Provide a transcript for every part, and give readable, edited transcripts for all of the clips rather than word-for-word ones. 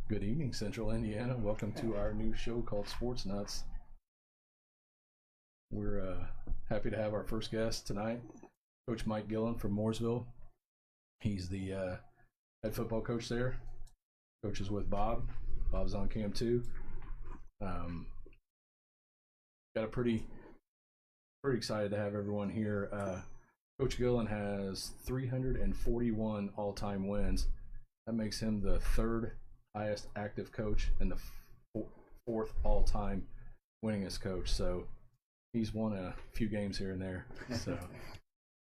Good evening, Central Indiana. Welcome to our new show called Sports Nuts. We're happy to have our first guest tonight, Coach Mike Gillan from Mooresville. He's the head football coach there. Coaches with Bob. Bob's on cam too. Got a pretty excited to have everyone here. Coach Gillan has 341 all-time wins. That makes him the third highest active coach and the fourth all-time winningest coach. So he's won a few games here and there. So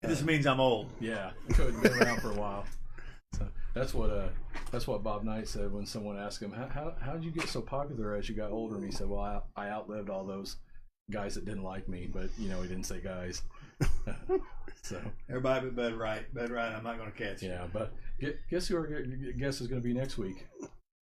this means I'm old. Yeah, could been around for a while. So that's what Bob Knight said when someone asked him, how did you get so popular as you got older? And he said, well, I outlived all those guys that didn't like me, but he didn't say guys. So everybody but Bud Wright. Bud Wright, I'm not going to catch. Yeah, but guess who our guest is going to be next week?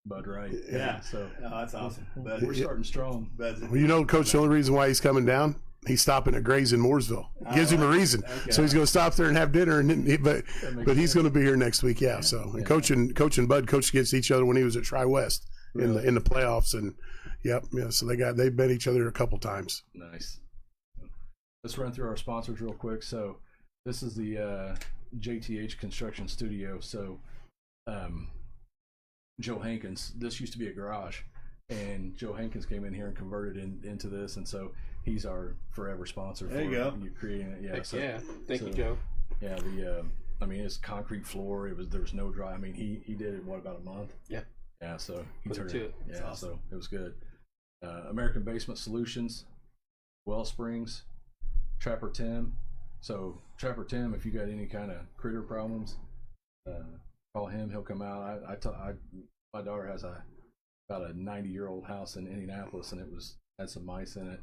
Bud Wright. Yeah. So that's awesome. We're starting strong. Well, Coach, the only reason why he's coming down, he's stopping at Gray's in Mooresville. Gives him a reason. Okay. So he's going to stop there and have dinner, but he's going to be here next week. Yeah. So and Coach and Bud coached against each other when he was at Tri-West in the playoffs, and so they met each other a couple times. Nice. Let's run through our sponsors real quick. So this is the JTH Construction Studio. So Joe Hankins, this used to be a garage, and Joe Hankins came in here and converted into this, and so he's our forever sponsor. There you go. You creating it, yeah. Thank you, Joe. Yeah, it's concrete floor. There was no dry. I mean, he did it about a month. Yeah. Yeah, so he Put turned it to it. Yeah, awesome. So it was good. American Basement Solutions, Wellsprings, Trapper Tim. So Trapper Tim, if you got any kind of critter problems, call him. He'll come out. My daughter has about a 90-year-old house in Indianapolis, and had some mice in it.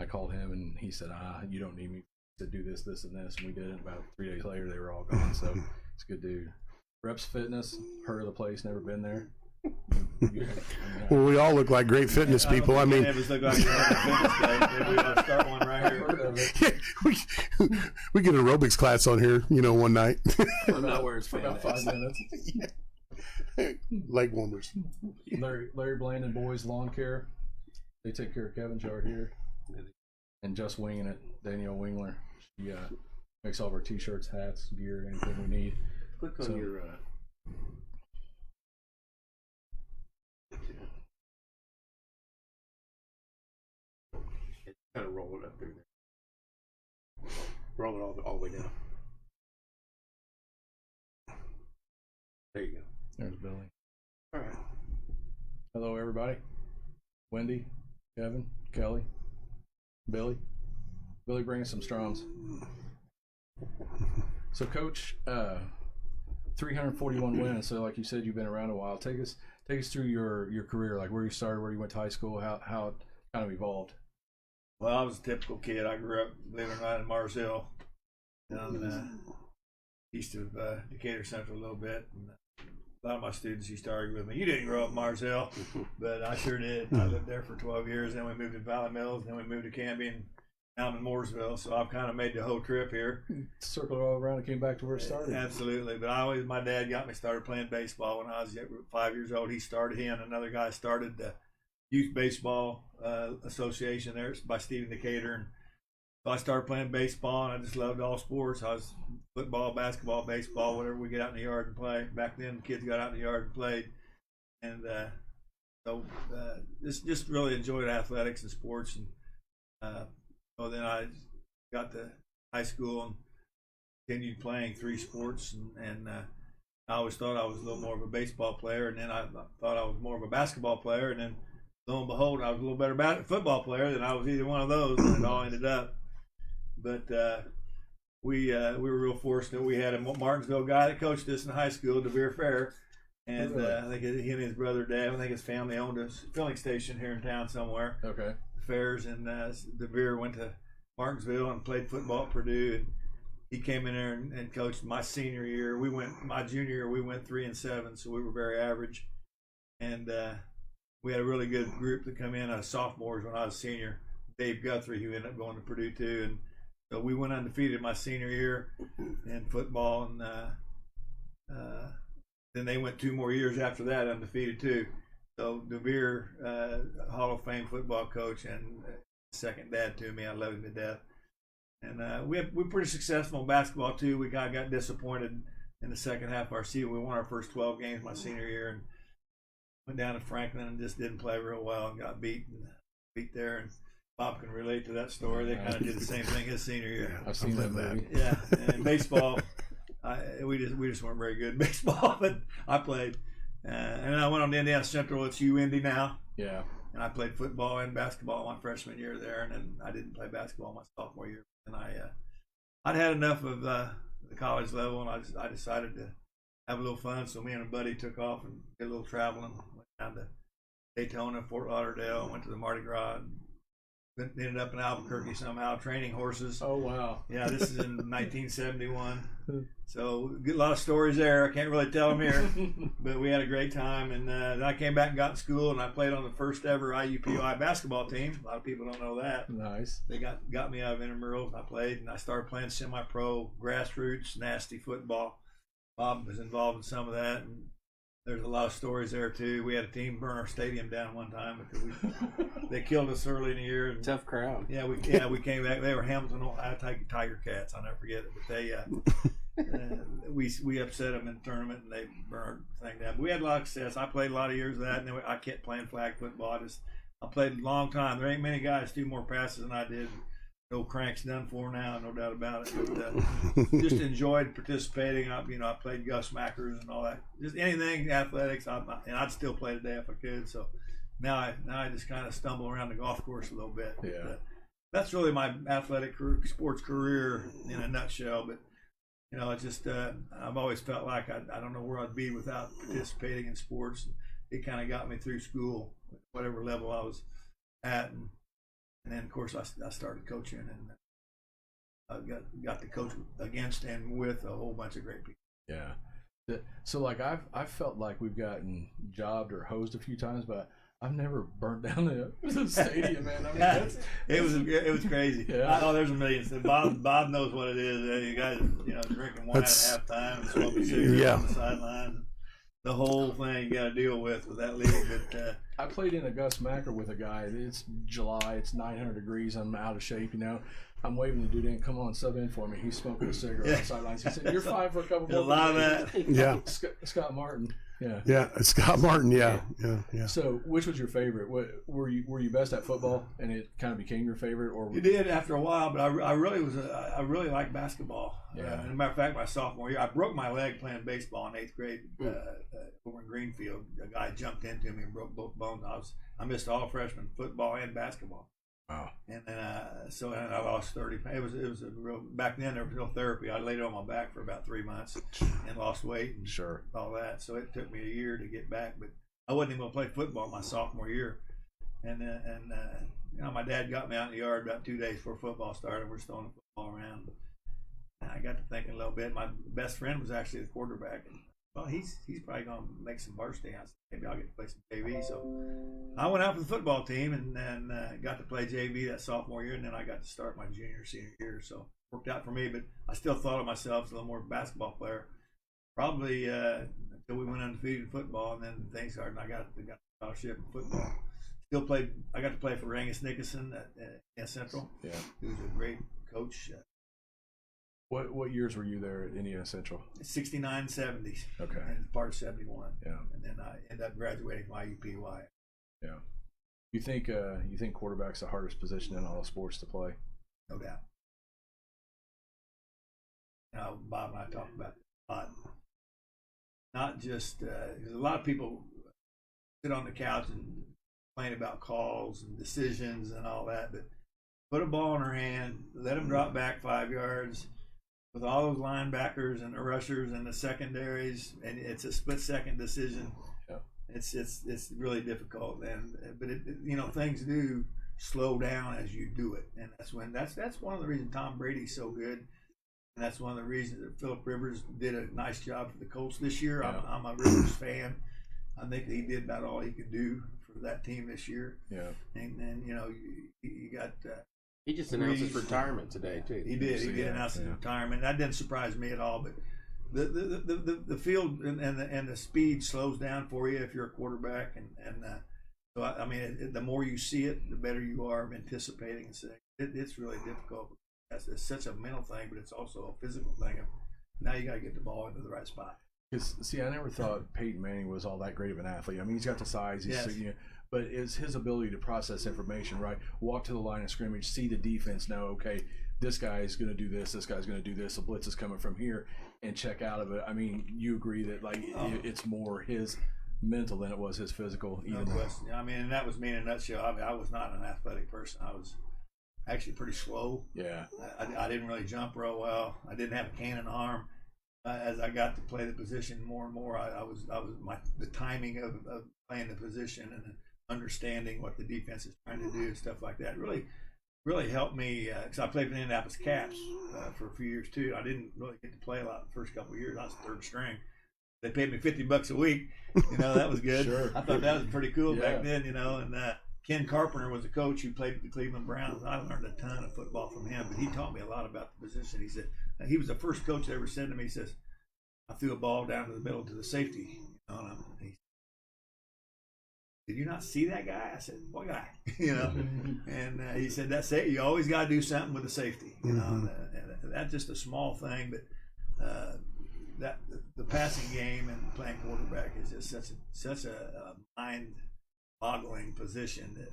I called him, and he said, you don't need me to do this, and this. And we did it. About 3 days later, they were all gone. So it's a good dude. Reps Fitness, heard of the place, never been there. Well, we all look like great fitness people. I mean, look like fitness guy. Maybe we ought to start one right here. we get an aerobics class on here, one night. About where it's for about 5 minutes. Leg warmers. Larry Blaine and Boys Lawn Care. They take care of Kevin's yard here. And Just Winging It, Danielle Wingler. She makes all of our t-shirts, hats, gear, anything we need. Click on your. Kind of roll it up through there. Roll it all the way down. There you go. There's Billy. All right. Hello, everybody. Wendy, Kevin, Kelly, Billy. Billy, bring us some Stroms. So, Coach, 341 wins. So, like you said, you've been around a while. Take us through your career, like where you started, where you went to high school, how it kind of evolved. Well, I was a typical kid. I grew up, believe it or not, in Mooresville, down east of Decatur Central a little bit. And a lot of my students used to argue with me, you didn't grow up in Mooresville, but I sure did. I lived there for 12 years. Then we moved to Valley Mills. Then we moved to Canby, and now I'm in Mooresville. So I've kind of made the whole trip here. Circled all around and came back to where it started. Absolutely. But my dad got me started playing baseball when I was 5 years old. He and another guy started the Youth Baseball Association there by Stephen Decatur, and so I started playing baseball, and I just loved all sports. I was football, basketball, baseball, whatever we get out in the yard and play. Back then, kids got out in the yard and played, and just really enjoyed athletics and sports. And so then I got to high school and continued playing 3 sports, and I always thought I was a little more of a baseball player, and then I thought I was more of a basketball player, and then lo and behold, I was a little better football player than I was either one of those, and it all ended up. But we were real fortunate. We had a Martinsville guy that coached us in high school, DeVere Fair, and I think he and his brother Dave, I think his family owned a filling station here in town somewhere. Okay. Fairs, and DeVere went to Martinsville and played football at Purdue, and he came in there and coached my senior year. My junior year, we went 3-7, so we were very average, and we had a really good group that come in as sophomores when I was a senior. Dave Guthrie, who ended up going to Purdue too, and so we went undefeated my senior year in football, and then they went 2 more years after that undefeated too. So DeVere, Hall of Fame football coach and second dad to me. I love him to death. And we're pretty successful in basketball too. We got disappointed in the second half of our season. We won our first 12 games my senior year and went down to Franklin and just didn't play real well and got beat there. And Bob can relate to that story. They kind of did the same thing his senior year. I've seen that movie. Yeah, and baseball, we just weren't very good in baseball, but I played. And then I went on to Indiana Central. It's UIndy now. Yeah. And I played football and basketball my freshman year there, and then I didn't play basketball my sophomore year. And I'd had enough of the college level, and I decided to have a little fun. So me and a buddy took off and did a little traveling. Went down to Daytona, Fort Lauderdale, went to the Mardi Gras. Ended up in Albuquerque somehow, training horses. Oh, wow. Yeah, this is in 1971. So get a lot of stories there. I can't really tell them here, but we had a great time. And then I came back and got in school, and I played on the first ever IUPUI basketball team. A lot of people don't know that. Nice. They got me out of intramurals. I played, and I started playing semi-pro, grassroots, nasty football. Bob was involved in some of that, and there's a lot of stories there too. We had a team burn our stadium down one time because they killed us early in the year. And, Tough crowd. Yeah, we came back. They were Hamilton Tiger Cats. I'll never forget it. But they we upset them in the tournament and they burned the thing down. But we had a lot of success. I played a lot of years of that, and then I kept playing flag football. I played a long time. There ain't many guys do more passes than I did. No cranks done for now, no doubt about it. But just enjoyed participating. I played Gus Mackers and all that. Just anything athletics, and I'd still play today if I could. So now I just kind of stumble around the golf course a little bit. Yeah. But, that's really my athletic sports career in a nutshell. But it's just I've always felt like I don't know where I'd be without participating in sports. It kind of got me through school, whatever level I was at. And then, of course, I started coaching, and I got to coach against and with a whole bunch of great people. Yeah. So, like, I've felt like we've gotten jobbed or hosed a few times, but I've never burnt down the stadium, man. I mean, it was crazy. Yeah. There's a million. Bob knows what it is. You guys, drinking wine at halftime and smoking cigarettes on the sidelines. The whole thing you got to deal with that league. But I played in a Gus Macker with a guy. It's July. It's 900 degrees. I'm out of shape. I'm waving the dude in. Come on, sub in for me. He's smoking a cigarette on the sidelines. He said, "You're fine for a couple more." A lot of that. Yeah. Scott Martin. Yeah. Yeah, Scott Martin. Yeah. So, which was your favorite? What were you best at football, and it kind of became your favorite, or you did after a while? But I really liked basketball. Yeah. As a matter of fact, my sophomore year, I broke my leg playing baseball in 8th grade over in Greenfield. A guy jumped into me and broke both bones. I missed all freshman football and basketball. Wow. And then and I lost 30 pounds. It was a real, back then there was no therapy. I laid on my back for about 3 months and lost weight and sure all that. So it took me a year to get back, but I wasn't even going to play football my sophomore year. And my dad got me out in the yard about 2 days before football started. We're throwing the football around. And I got to thinking a little bit. My best friend was actually the quarterback. And, well, he's probably going to make some varsity. I said, maybe I'll get to play some JV. So I went out for the football team and then got to play JV that sophomore year, and then I got to start my senior year. So it worked out for me, but I still thought of myself as a little more basketball player. Probably until we went undefeated in football, and then things started, and I got a scholarship in football. Still played. I got to play for Angus Nicholson at Central. Yeah. He was a great coach. What years were you there at Indiana Central? 69, 70s. Okay. And part of 71. Yeah. And then I ended up graduating from IUPUI. Yeah. You think quarterback's the hardest position in all sports to play? No doubt. Bob and I talked about it a lot. Not just because a lot of people sit on the couch and complain about calls and decisions and all that, but put a ball in her hand, let them drop back 5 yards. With all those linebackers and the rushers and the secondaries, and it's a split-second decision. Yeah. It's really difficult, but things do slow down as you do it, and that's one of the reasons Tom Brady's so good, and that's one of the reasons that Phillip Rivers did a nice job for the Colts this year. Yeah. I'm a Rivers fan. I think he did about all he could do for that team this year. Yeah, and you got. He just announced his retirement today, too. He did. He did announce his retirement. That didn't surprise me at all. But the field and the speed slows down for you if you're a quarterback, and so I mean the more you see it, the better you are of anticipating. So it's really difficult. It's such a mental thing, but it's also a physical thing. Now you got to get the ball into the right spot. Because see, I never thought Peyton Manning was all that great of an athlete. I mean, he's got the size, Yes. but it's his ability to process information, right? Walk to the line of scrimmage, see the defense, know, okay, this guy is going to do this, this guy's going to do this, the blitz is coming from here, and check out of it. I mean, you agree that it's more his mental than it was his physical. No question. I mean, and that was me in a nutshell. I mean, I was not an athletic person. I was actually pretty slow. Yeah. I didn't really jump real well. I didn't have a cannon arm. As I got to play the position more and more, the timing of playing the position and understanding what the defense is trying to do and stuff like that really helped me. Because I played for the Indianapolis Caps for a few years too. I didn't really get to play a lot the first couple of years. I was third string. They paid me $50 a week. That was good. Sure. I thought that was pretty cool back then. And Ken Carpenter was a coach who played with the Cleveland Browns. I learned a ton of football from him, but he taught me a lot about the position. He said he was the first coach that ever said to me, he says, I threw a ball down to the middle to the safety. And did you not see that guy? I said, what guy? And he said, that's it. You always got to do something with the safety. And that's just a small thing, but that the passing game and playing quarterback is just such a mind-boggling position that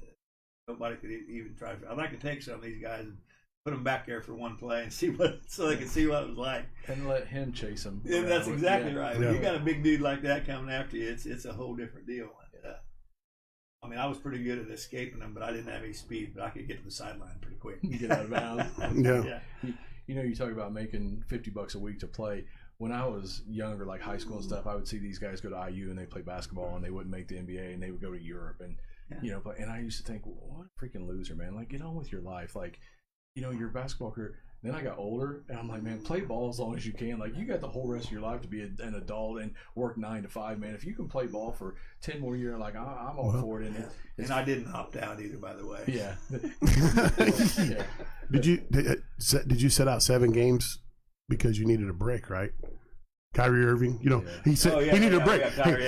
nobody could even try. I'd like to take some of these guys and put them back there for one play and so they can see what it was like. And let him chase them. Yeah, that's exactly right. When you got a big dude like that coming after you, it's a whole different deal. I mean, I was pretty good at escaping them, but I didn't have any speed, but I could get to the sideline pretty quick. You get out of bounds. Yeah. You talk about making $50 a week to play. When I was younger, like high school and stuff, I would see these guys go to IU and they play basketball and they wouldn't make the NBA and they would go to Europe and and I used to think, well, what a freaking loser, man! Like, get on with your life, like, your basketball career. Then I got older and I'm like, man, play ball as long as you can. Like, you got the whole rest of your life to be an adult and work 9 to 5, man. If you can play ball for 10 more years, like, I'm all for it. And I didn't opt out either, by the way. Yeah. Yeah. Did you set out 7 games because you needed a break, right? Kyrie Irving, he said he needed a break.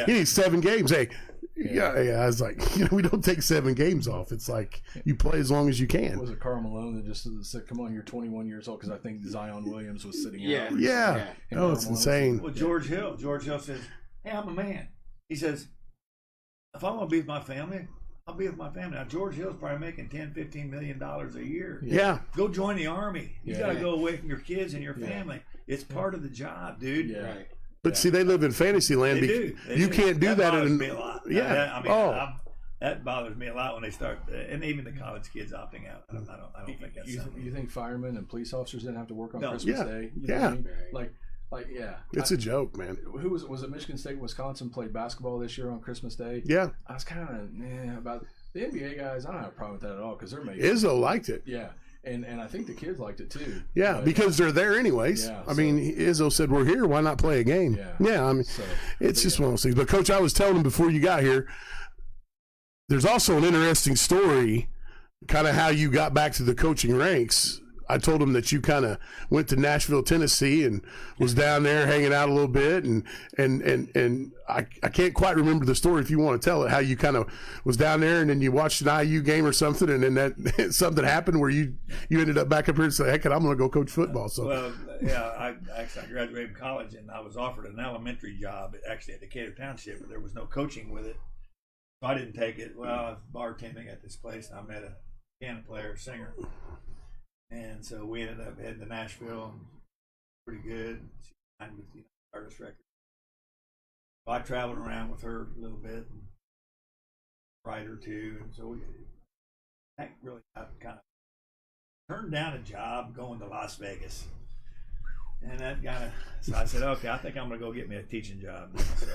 He needs 7 games. Hey, yeah. I was like, we don't take 7 games off. It's like you play as long as you can. Was it Karl Malone that just said, "Come on, you're 21 years old"? Because I think Zion Williams was sitting out. Yeah. Oh, it's insane. Well, George Hill says, "Hey, I'm a man." He says, "If I want to be with my family, I'll be with my family." Now, George Hill's probably making $10-15 million a year. Yeah. Go join the Army. You got to go away from your kids and your family. It's part of the job, dude. Yeah. Right. But see, they live in fantasy land. They do. You can't do that. That bothers me a lot. Yeah. That bothers me a lot when they start, and even the college kids opting out. I don't think that's something. You think firemen and police officers didn't have to work on Christmas Day? You know what I mean? Like, yeah. It's a joke, man. Who was it? Michigan State, Wisconsin played basketball this year on Christmas Day. Yeah. I was kind of about the NBA guys. I don't have a problem with that at all because they're making. Izzo liked it. Yeah. And I think the kids liked it too. Yeah, because they're there anyways. Yeah, I mean, Izzo said, "We're here. Why not play a game?" Yeah. I mean, it's just one of those things. But Coach, I was telling him before you got here, there's also an interesting story, kind of how you got back to the coaching ranks. I told him that you kind of went to Nashville, Tennessee, and was down there hanging out a little bit, and I can't quite remember the story. If you want to tell it, how you kind of was down there, and then you watched an IU game or something, and then that something happened where you ended up back up here and said, "Heck, I'm going to go coach football." So, I graduated from college, and I was offered an elementary job at Decatur Township, but there was no coaching with it, so I didn't take it. Well, I was bartending at this place, and I met a piano player, singer. And so we ended up heading to Nashville, and pretty good. She signed with the artist record. So I traveled around with her a little bit, and writer too, and so that really kind of turned down a job going to Las Vegas. And that so I said, okay, I think I'm going to go get me a teaching job. So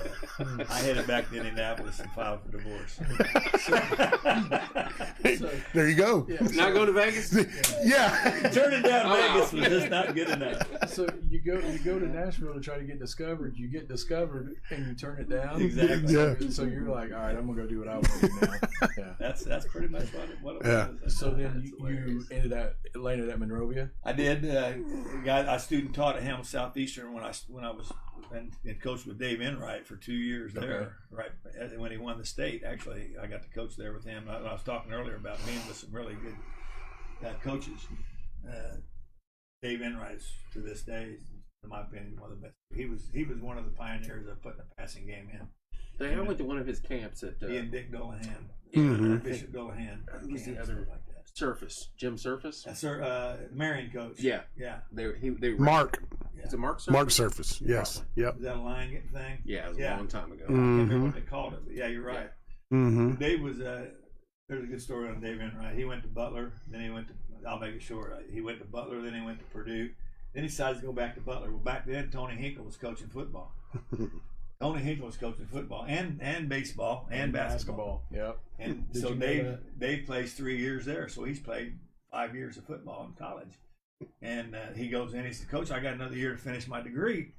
I headed back to Indianapolis and filed for divorce. There you go. Yeah. Not go to Vegas? Yeah. Turning down Vegas was just not good enough. So you go to Nashville to try to get discovered. You get discovered and you turn it down. Exactly. Yeah. So you're like, all right, I'm going to go do what I want to do now. Yeah. That's pretty much what it was. So then you landed at Monrovia? I did. I student taught at Hamilton Southeastern when I was and coached with Dave Enright for 2 years there. Right when he won the state, actually, I got to coach there with him. I was talking earlier about being with some really good coaches. Dave Enright is, to this day, in my opinion, one of the best. He was one of the pioneers of putting the passing game in. I went to one of his camps at he and Dick Dolahan, Bishop Dolahan. Who's the other like that? Jim Surface. Marion coach. Yeah. They Mark. Is it Mark Surface? Mark Surface. Yes. Probably. Yep. Is that a line thing? Yeah, it was a long time ago. I can't remember what they called it, but yeah, you're right. Mm-hmm. Dave was there's a good story on Dave Enright. He went to Butler, then he went to, I'll make it short, he went to Butler, then he went to Purdue, then he decided to go back to Butler. Well, back then Tony Hinkle was coaching football. Tony Hinkle was coaching football and baseball and basketball. Yep. And so Dave plays 3 years there, so he's played 5 years of football in college. And he goes in, he says, Coach, I got another year to finish my degree.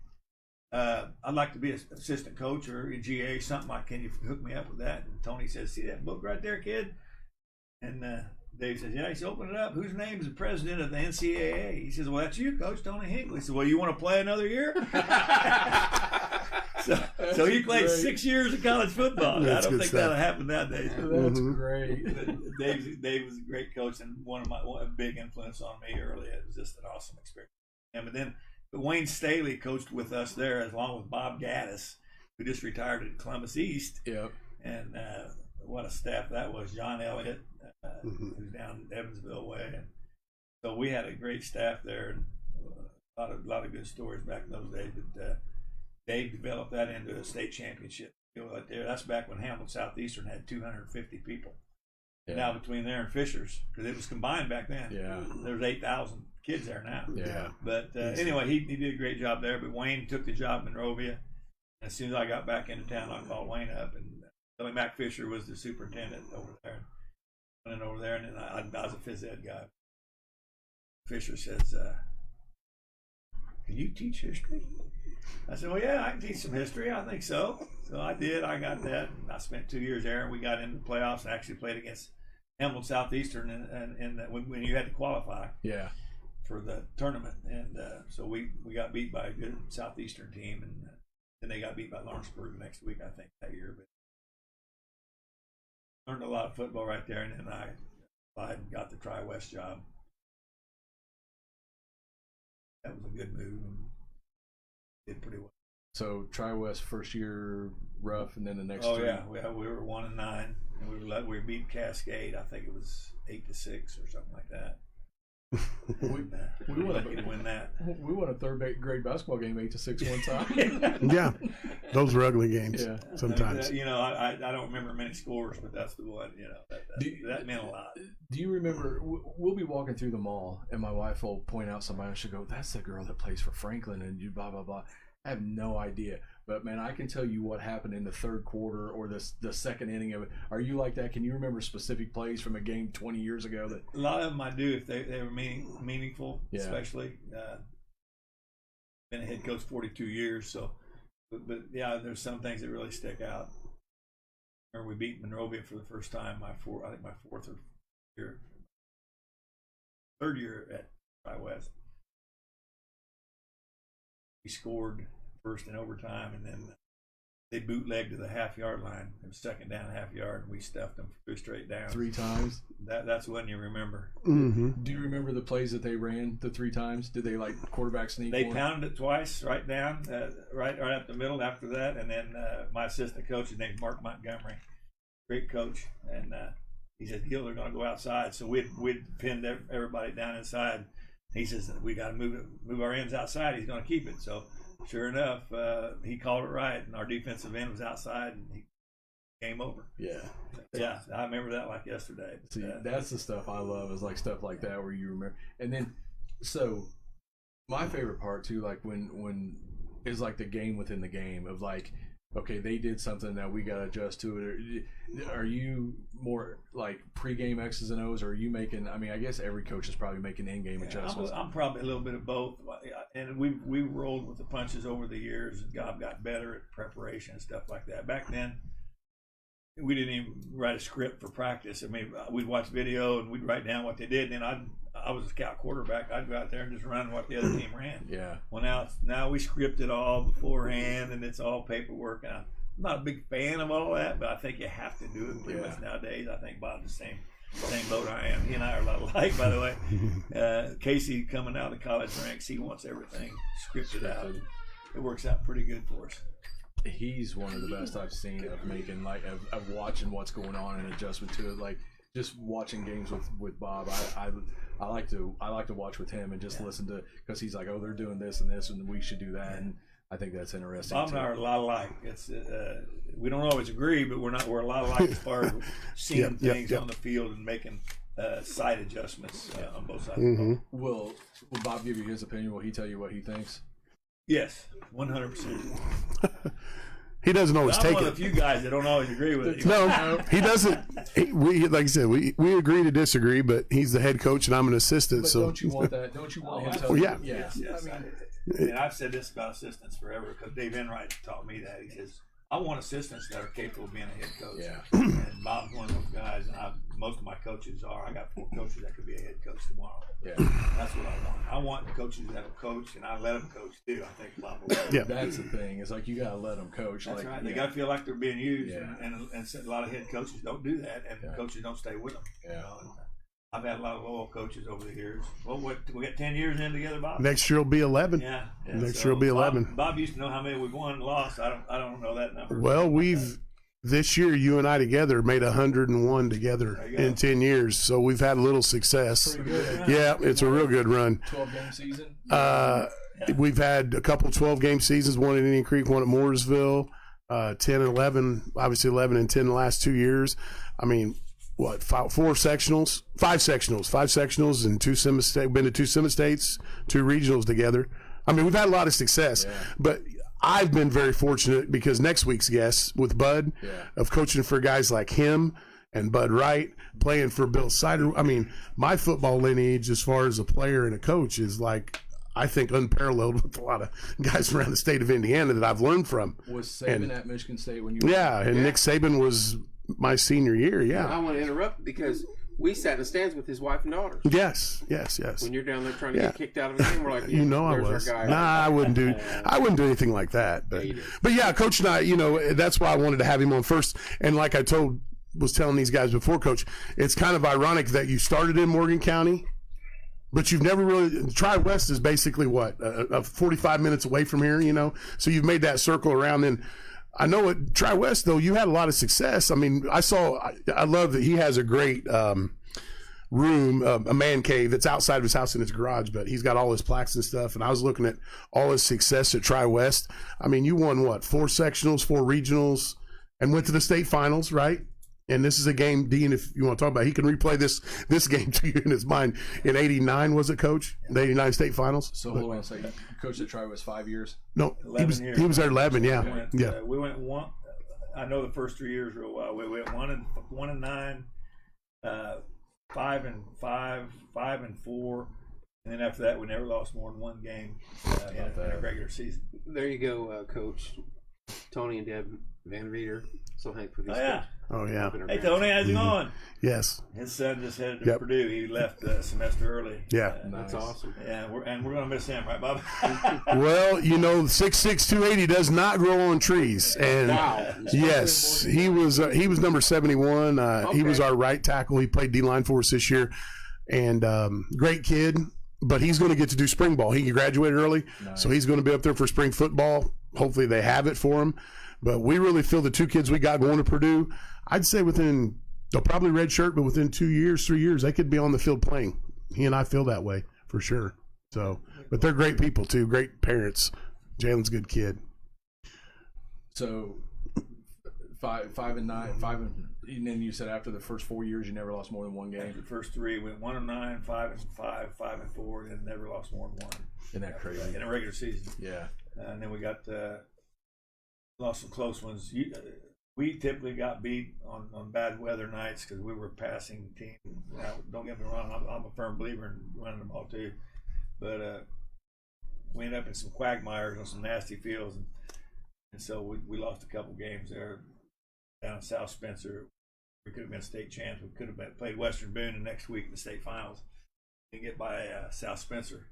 I'd like to be an assistant coach or a GA, something like, can you hook me up with that? And Tony says, see that book right there, kid? And Dave says, yeah. He says, open it up. Whose name is the president of the NCAA? He says, well, that's you, Coach, Tony Hinkle. He says, well, you want to play another year? So he played 6 years of college football. I don't think that'll happen nowadays. That's great. Dave was a great coach and a big influence on me early. It was just an awesome experience. But then Wayne Staley coached with us there, along with Bob Gaddis, who just retired at Columbus East. Yep. And what a staff that was. John Elliott, who's down Evansville way. And so we had a great staff there, and a lot of good stories back in those days. But Dave developed that into a state championship. Right there. That's back when Hamilton Southeastern had 250 people. Yeah. Now between there and Fishers, because it was combined back then. Yeah. There's 8,000 kids there now. Yeah. But anyway, he did a great job there. But Wayne took the job in Monrovia. And as soon as I got back into town, I called Wayne up, and Billy Mac Fisher was the superintendent over there. And then over there, and then I was a phys ed guy. Fisher says, can you teach history? I said, well, yeah, I can teach some history. I think so. So I did. I got that. And I spent 2 years there, and we got into the playoffs and actually played against Hamilton Southeastern when you had to qualify for the tournament. And so we got beat by a good Southeastern team, and then they got beat by Lawrenceburg the next week, I think, that year. But learned a lot of football right there, and then I applied and got the Tri-West job. That was a good move. And did pretty well. So Tri-West first year rough, and then the next. Oh yeah, we were 1-9, and we beat Cascade. I think it was 8-6 or something like that. We lucky to win that. We won a third grade basketball game 8-6 one time. Yeah, those were ugly games. Yeah. Sometimes. I don't remember many scores, but that's the one. That meant a lot. Do you remember? We'll be walking through the mall, and my wife will point out somebody, and she'll go, "That's the girl that plays for Franklin," and you blah blah blah. I have no idea, but man, I can tell you what happened in the third quarter or the second inning of it. Are you like that? Can you remember specific plays from a game 20 years ago? That a lot of them I do if they were meaningful, especially. Been a head coach 42 years, so but yeah, there's some things that really stick out. Remember we beat Monrovia for the first time. My fourth or third year at Tri-West. We scored first in overtime, and then they bootlegged to the half-yard line. It was second down, half-yard, and we stuffed them 2 straight down. 3 times? That's when you remember. Mm-hmm. Do you remember the plays that they ran the 3 times? Did they, like, quarterback sneak? They pounded it twice, right down, right up the middle after that, and then my assistant coach, his name's Mark Montgomery, great coach, and he said, Gil, they're going to go outside. So we'd pinned everybody down inside. He says, we got to move our ends outside. He's going to keep it. So sure enough, he called it right, and our defensive end was outside, and he came over. Yeah. Yeah, I remember that like yesterday. See, that's the stuff I love, is like stuff like that where you remember. And then, so my favorite part too, like when is like the game within the game of like, okay, they did something that we got to adjust to it. Are you more like pre-game X's and O's, or are you making? I mean, I guess every coach is probably making in-game adjustments. I'm probably a little bit of both, and we rolled with the punches over the years, and got better at preparation and stuff like that. Back then, we didn't even write a script for practice. I mean, we'd watch video and we'd write down what they did. And then I was a scout quarterback. I'd go out there and just run what the other team ran. Yeah. Well, now we script it all beforehand, and it's all paperwork. And I'm not a big fan of all that, but I think you have to do it pretty much nowadays. I think Bob's the same boat I am. He and I are a lot alike, by the way. Casey coming out of the college ranks, he wants everything scripted out. It works out pretty good for us. He's one of the best I've seen of making of watching what's going on and adjustment to it. Like just watching games with Bob, I like to watch with him and just listen to, because he's like, oh, they're doing this and this and we should do that, and I think that's interesting. Bob and I are a lot alike. It's we don't always agree, but we're a lot alike as far as seeing things on the field and making side adjustments on both sides. Mm-hmm. Will Bob give you his opinion? Will he tell you what he thinks? Yes, 100%. He doesn't always I'm take one it. of the few guys that don't always agree with it. No, he doesn't. We, like I said, we agree to disagree, but he's the head coach and I'm an assistant. But so don't you want that? Don't you want him to? Well, yeah. Yes. And I've said this about assistants forever, because Dave Enright taught me that. He says, I want assistants that are capable of being a head coach. Yeah. And Bob's one of those guys, and most of my coaches are. I got 4 coaches that could be a head coach tomorrow. Yeah. That's what I want. I want coaches that will coach, and I let them coach too. I think Bob will. Yeah. That's the thing. It's like you gotta let them coach. That's like, right. They got to feel like they're being used, Yeah. and a lot of head coaches don't do that, and coaches don't stay with them. Yeah. You know, and I've had a lot of loyal coaches over the years. Well, we got 10 years in together, Bob. next year will be 11. Yeah. Next year will be 11. Bob used to know how many we've won and lost. I don't know that number. Well, this year, you and I together made 101 together in 10 years. So we've had a little success. Pretty good. Yeah, it's a real good run. 12-game season. We've had a couple 12-game seasons, one at Indian Creek, one at Mooresville, 10 and 11, obviously 11 and 10 in the last 2 years. I mean, what, 5 sectionals, and 2 semi-states, been to 2 semi-states, 2 regionals together. I mean, we've had a lot of success, but I've been very fortunate because next week's guest with Bud, of coaching for guys like him and Bud Wright, playing for Bill Sider. I mean, my football lineage as far as a player and a coach is like, I think, unparalleled with a lot of guys around the state of Indiana that I've learned from. Was Saban at Michigan State when you were? Yeah, and Nick Saban was my senior year, I want to interrupt because we sat in the stands with his wife and daughter. Yes. When you're down there trying to get kicked out of a game, we're like, You know I there's was. our guy. Nah, I wouldn't do anything like that. But you did. but yeah, Coach and I, that's why I wanted to have him on first. And like I was telling these guys before, Coach, it's kind of ironic that you started in Morgan County, but you've never really. Tri-West is basically what 45 minutes away from here, So you've made that circle around. Then I know at Tri-West though, you had a lot of success. I mean, I love that he has a great room, a man cave that's outside of his house in his garage, but he's got all his plaques and stuff. And I was looking at all his success at Tri-West. I mean, you won what, 4 sectionals, 4 regionals, and went to the state finals, right? And this is a game, Dean, if you want to talk about it, he can replay this game to you in his mind. In 89, was it, Coach? The 89 state finals? So hold on a second. Coach at Tri-West 5 years? No, 11 years. He was there 11, yeah. We went one. I know the first 3 years real well. We went 1 and 9, 5 and 5, 5 and 4, and then after that, we never lost more than 1 game in a regular season. There you go, Coach. Tony and Deb Van Reeder. So thankful for these yeah. Oh, yeah. Hey, Tony, how's it going? Yes. His son just headed to Purdue. He left a semester early. Yeah. That's awesome. Yeah, we're going to miss him, right, Bob? Well, 6'6", 280 does not grow on trees. And yes, he was number 71. He was our right tackle. He played D-line for us this year. And great kid, but he's going to get to do spring ball. He graduated early, so he's going to be up there for spring football. Hopefully they have it for him. But we really feel the 2 kids we got going to Purdue, I'd say they'll probably redshirt, but within 2 years, 3 years, they could be on the field playing. He and I feel that way for sure. So, but they're great people too, great parents. Jalen's a good kid. So 5 and 9, 5 and then you said after the first 4 years you never lost more than 1 game. After the first 3, we went 1 and 9, 5 and 5, 5 and 4, and never lost more than 1. Isn't that crazy? In a regular season. Yeah. And then we got lost some close ones. We typically got beat on bad weather nights because we were a passing team. Now, don't get me wrong, I'm a firm believer in running the ball too, but we ended up in some quagmires on some nasty fields, and so we lost a couple games there. down in South Spencer. We could have been state champs. We could have played Western Boone the next week in the state finals. Didn't get by South Spencer,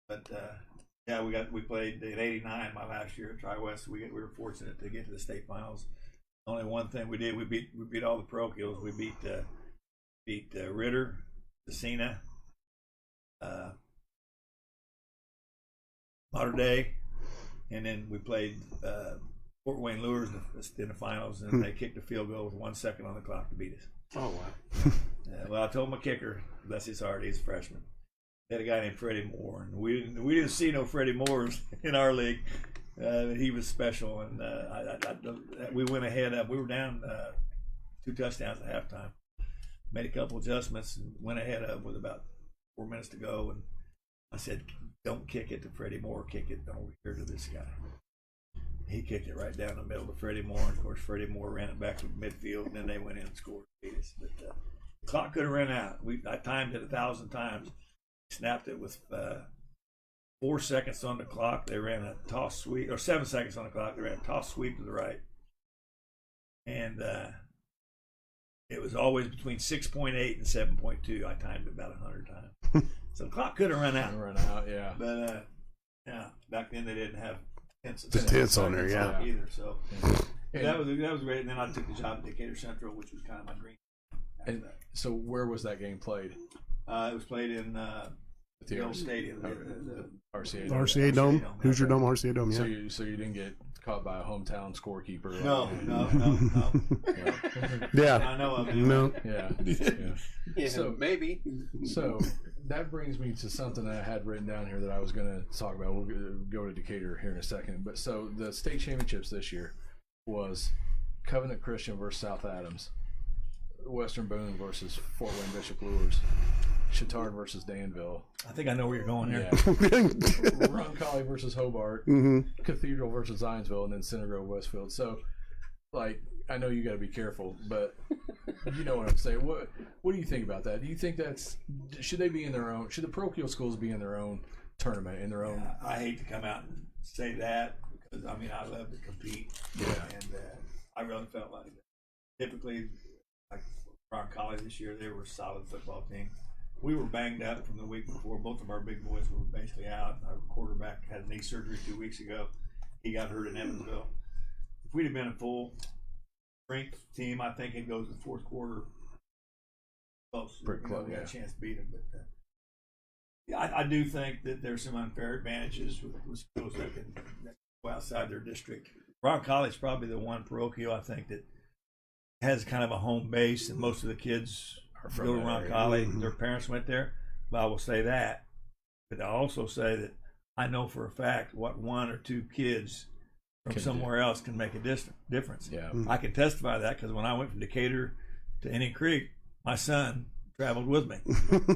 but yeah, we played in '89 my last year at Tri-West. We were fortunate to get to the state finals. Only one thing we did, we beat all the parochials. We beat Ritter, Sisson, Mater Dei, and then we played Fort Wayne Lures in the finals, and they kicked a field goal with 1 second on the clock to beat us. Oh, wow. Well, I told my kicker, bless his heart, he's a freshman. They had a guy named Freddie Moore, and we didn't see no Freddie Moores in our league. He was special, and we went ahead. We were down 2 touchdowns at halftime. Made a couple adjustments and went ahead with about 4 minutes to go. And I said, "Don't kick it to Freddie Moore. Kick it over here to this guy." He kicked it right down the middle to Freddie Moore. And of course, Freddie Moore ran it back to midfield, and then they went in and scored. Beat us. But the clock could have run out. I timed it 1,000 times. Snapped it with 4 seconds on the clock. They ran a toss sweep, or 7 seconds on the clock. They ran a toss sweep to the right, and it was always between 6.8 and 7.2. I timed it about 100 times, so the clock could have run out. Yeah. But yeah, back then they didn't have tenths on there, yeah. Either. So that was great. And then I took the job at Decatur Central, which was kind of my dream. And so where was that game played? It was played in the old stadium, the RCA RCA Dome, Hoosier Dome, RCA Dome. Yeah. So you didn't get caught by a hometown scorekeeper. No. Yeah. I know of it. No. Yeah, So maybe. So that brings me to something that I had written down here that I was going to talk about. We'll go to Decatur here in a second. But so the state championships this year was Covenant Christian versus South Adams, Western Boone versus Fort Wayne Bishop Lures, Chittard versus Danville. I think I know where you're going here. Yeah. Roncalli versus Hobart, Cathedral versus Zionsville, and then Center Grove Westfield. So, like, I know you got to be careful, but you know what I'm saying. What do you think about that? Do you think should they be in their own? Should the parochial schools be in their own tournament, in their own? I hate to come out and say that because I mean I love to compete, and I really felt like typically like Roncalli this year they were a solid football team. We were banged up from the week before. Both of our big boys were basically out. Our quarterback had knee surgery 2 weeks ago. He got hurt in Evansville. If we'd have been a full strength team, I think it goes to the fourth quarter close. Pretty close, we got a chance to beat them. But I do think that there's some unfair advantages with schools that can go outside their district. Roncalli is probably the one parochial I think that has kind of a home base, and most of the kids go to Roncalli. Their parents went there. But I will say that. But I also say that I know for a fact what 1 or 2 kids from somewhere else can make a difference. Yeah. I can testify to that because when I went from Decatur to Indian Creek, my son traveled with me.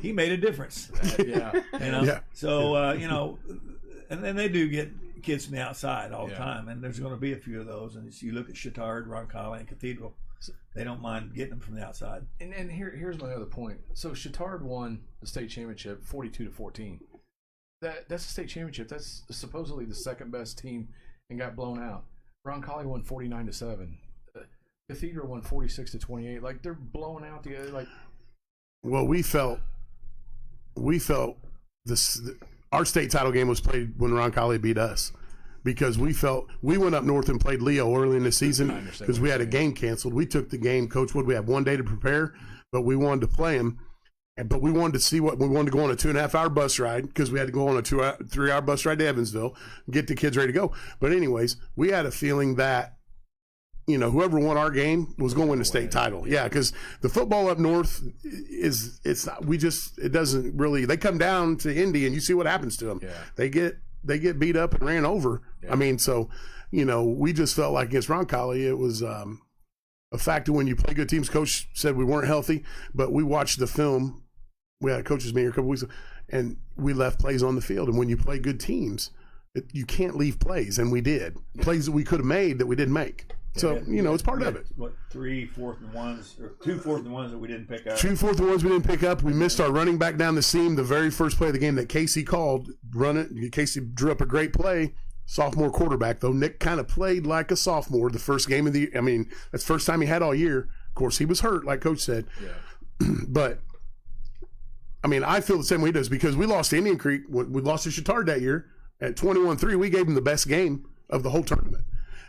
He made a difference. Yeah. You know? Yeah. So, you know, and then they do get kids from the outside all the time, and there's going to be a few of those. And you look at Chittard, Roncalli, and Cathedral, they don't mind getting them from the outside. And here's my other point. So Chittard won the state championship 42-14. That's a state championship. That's supposedly the second best team and got blown out. Roncalli won 49-7. Cathedral won 46-28. Like they're blowing out the other. Like, well, we felt this. Our state title game was played when Roncalli beat us, because we felt we went up north and played Leo early in the season because we had a game canceled. We took the game. Coach Wood, we had 1 day to prepare, but we wanted to play him. But we wanted to see we wanted to go on a 2.5-hour bus ride because we had to go on a 3-hour bus ride to Evansville, get the kids ready to go. But anyways, we had a feeling that, you know, whoever won our game was going to win the state title. Yeah, because the football up north it doesn't really. They come down to Indy and you see what happens to them. Yeah. They get beat up and ran over. Yeah. I mean, so, you know, we just felt like against Roncalli, it was a factor when you play good teams. Coach said we weren't healthy, but we watched the film. We had a coaches meeting a couple weeks ago, and we left plays on the field. And when you play good teams, you can't leave plays, and we did. Plays that we could have made that we didn't make. So, you know, it's part of it. What, 3 4th and 1s, or 2 4th and 1s that we didn't pick up? 2 4th and 1s we didn't pick up. We missed our running back down the seam the very first play of the game that Casey called. Run it. Casey drew up a great play. sophomore quarterback, though. Nick kind of played like a sophomore the first game of the year. I mean, that's the first time he had all year. Of course, he was hurt, like Coach said. Yeah. But, I mean, I feel the same way he does because we lost to Indian Creek. We lost to Chittard that year. At 21-3, we gave them the best game of the whole tournament.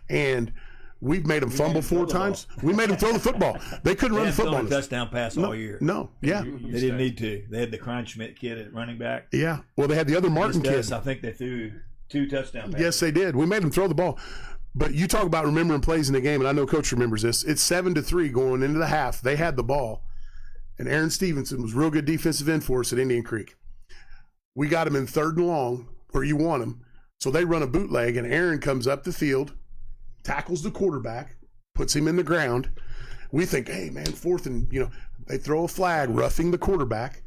And we've made them fumble 4 times. We made them throw the football. They couldn't run the football. They touchdown pass all year. No, yeah. They didn't need to. They had the Kleinschmidt kid at running back. Yeah. Well, they had the other Martin kid. I think they threw 2 touchdown passes. Yes, they did. We made them throw the ball. But you talk about remembering plays in the game, and I know Coach remembers this. It's 7-3 going into the half. They had the ball, and Aaron Stevenson was real good defensive end for us at Indian Creek. We got him in 3rd and long, where you want him. So they run a bootleg, and Aaron comes up the field, tackles the quarterback, puts him in the ground. We think, hey, man, 4th and, they throw a flag, roughing the quarterback,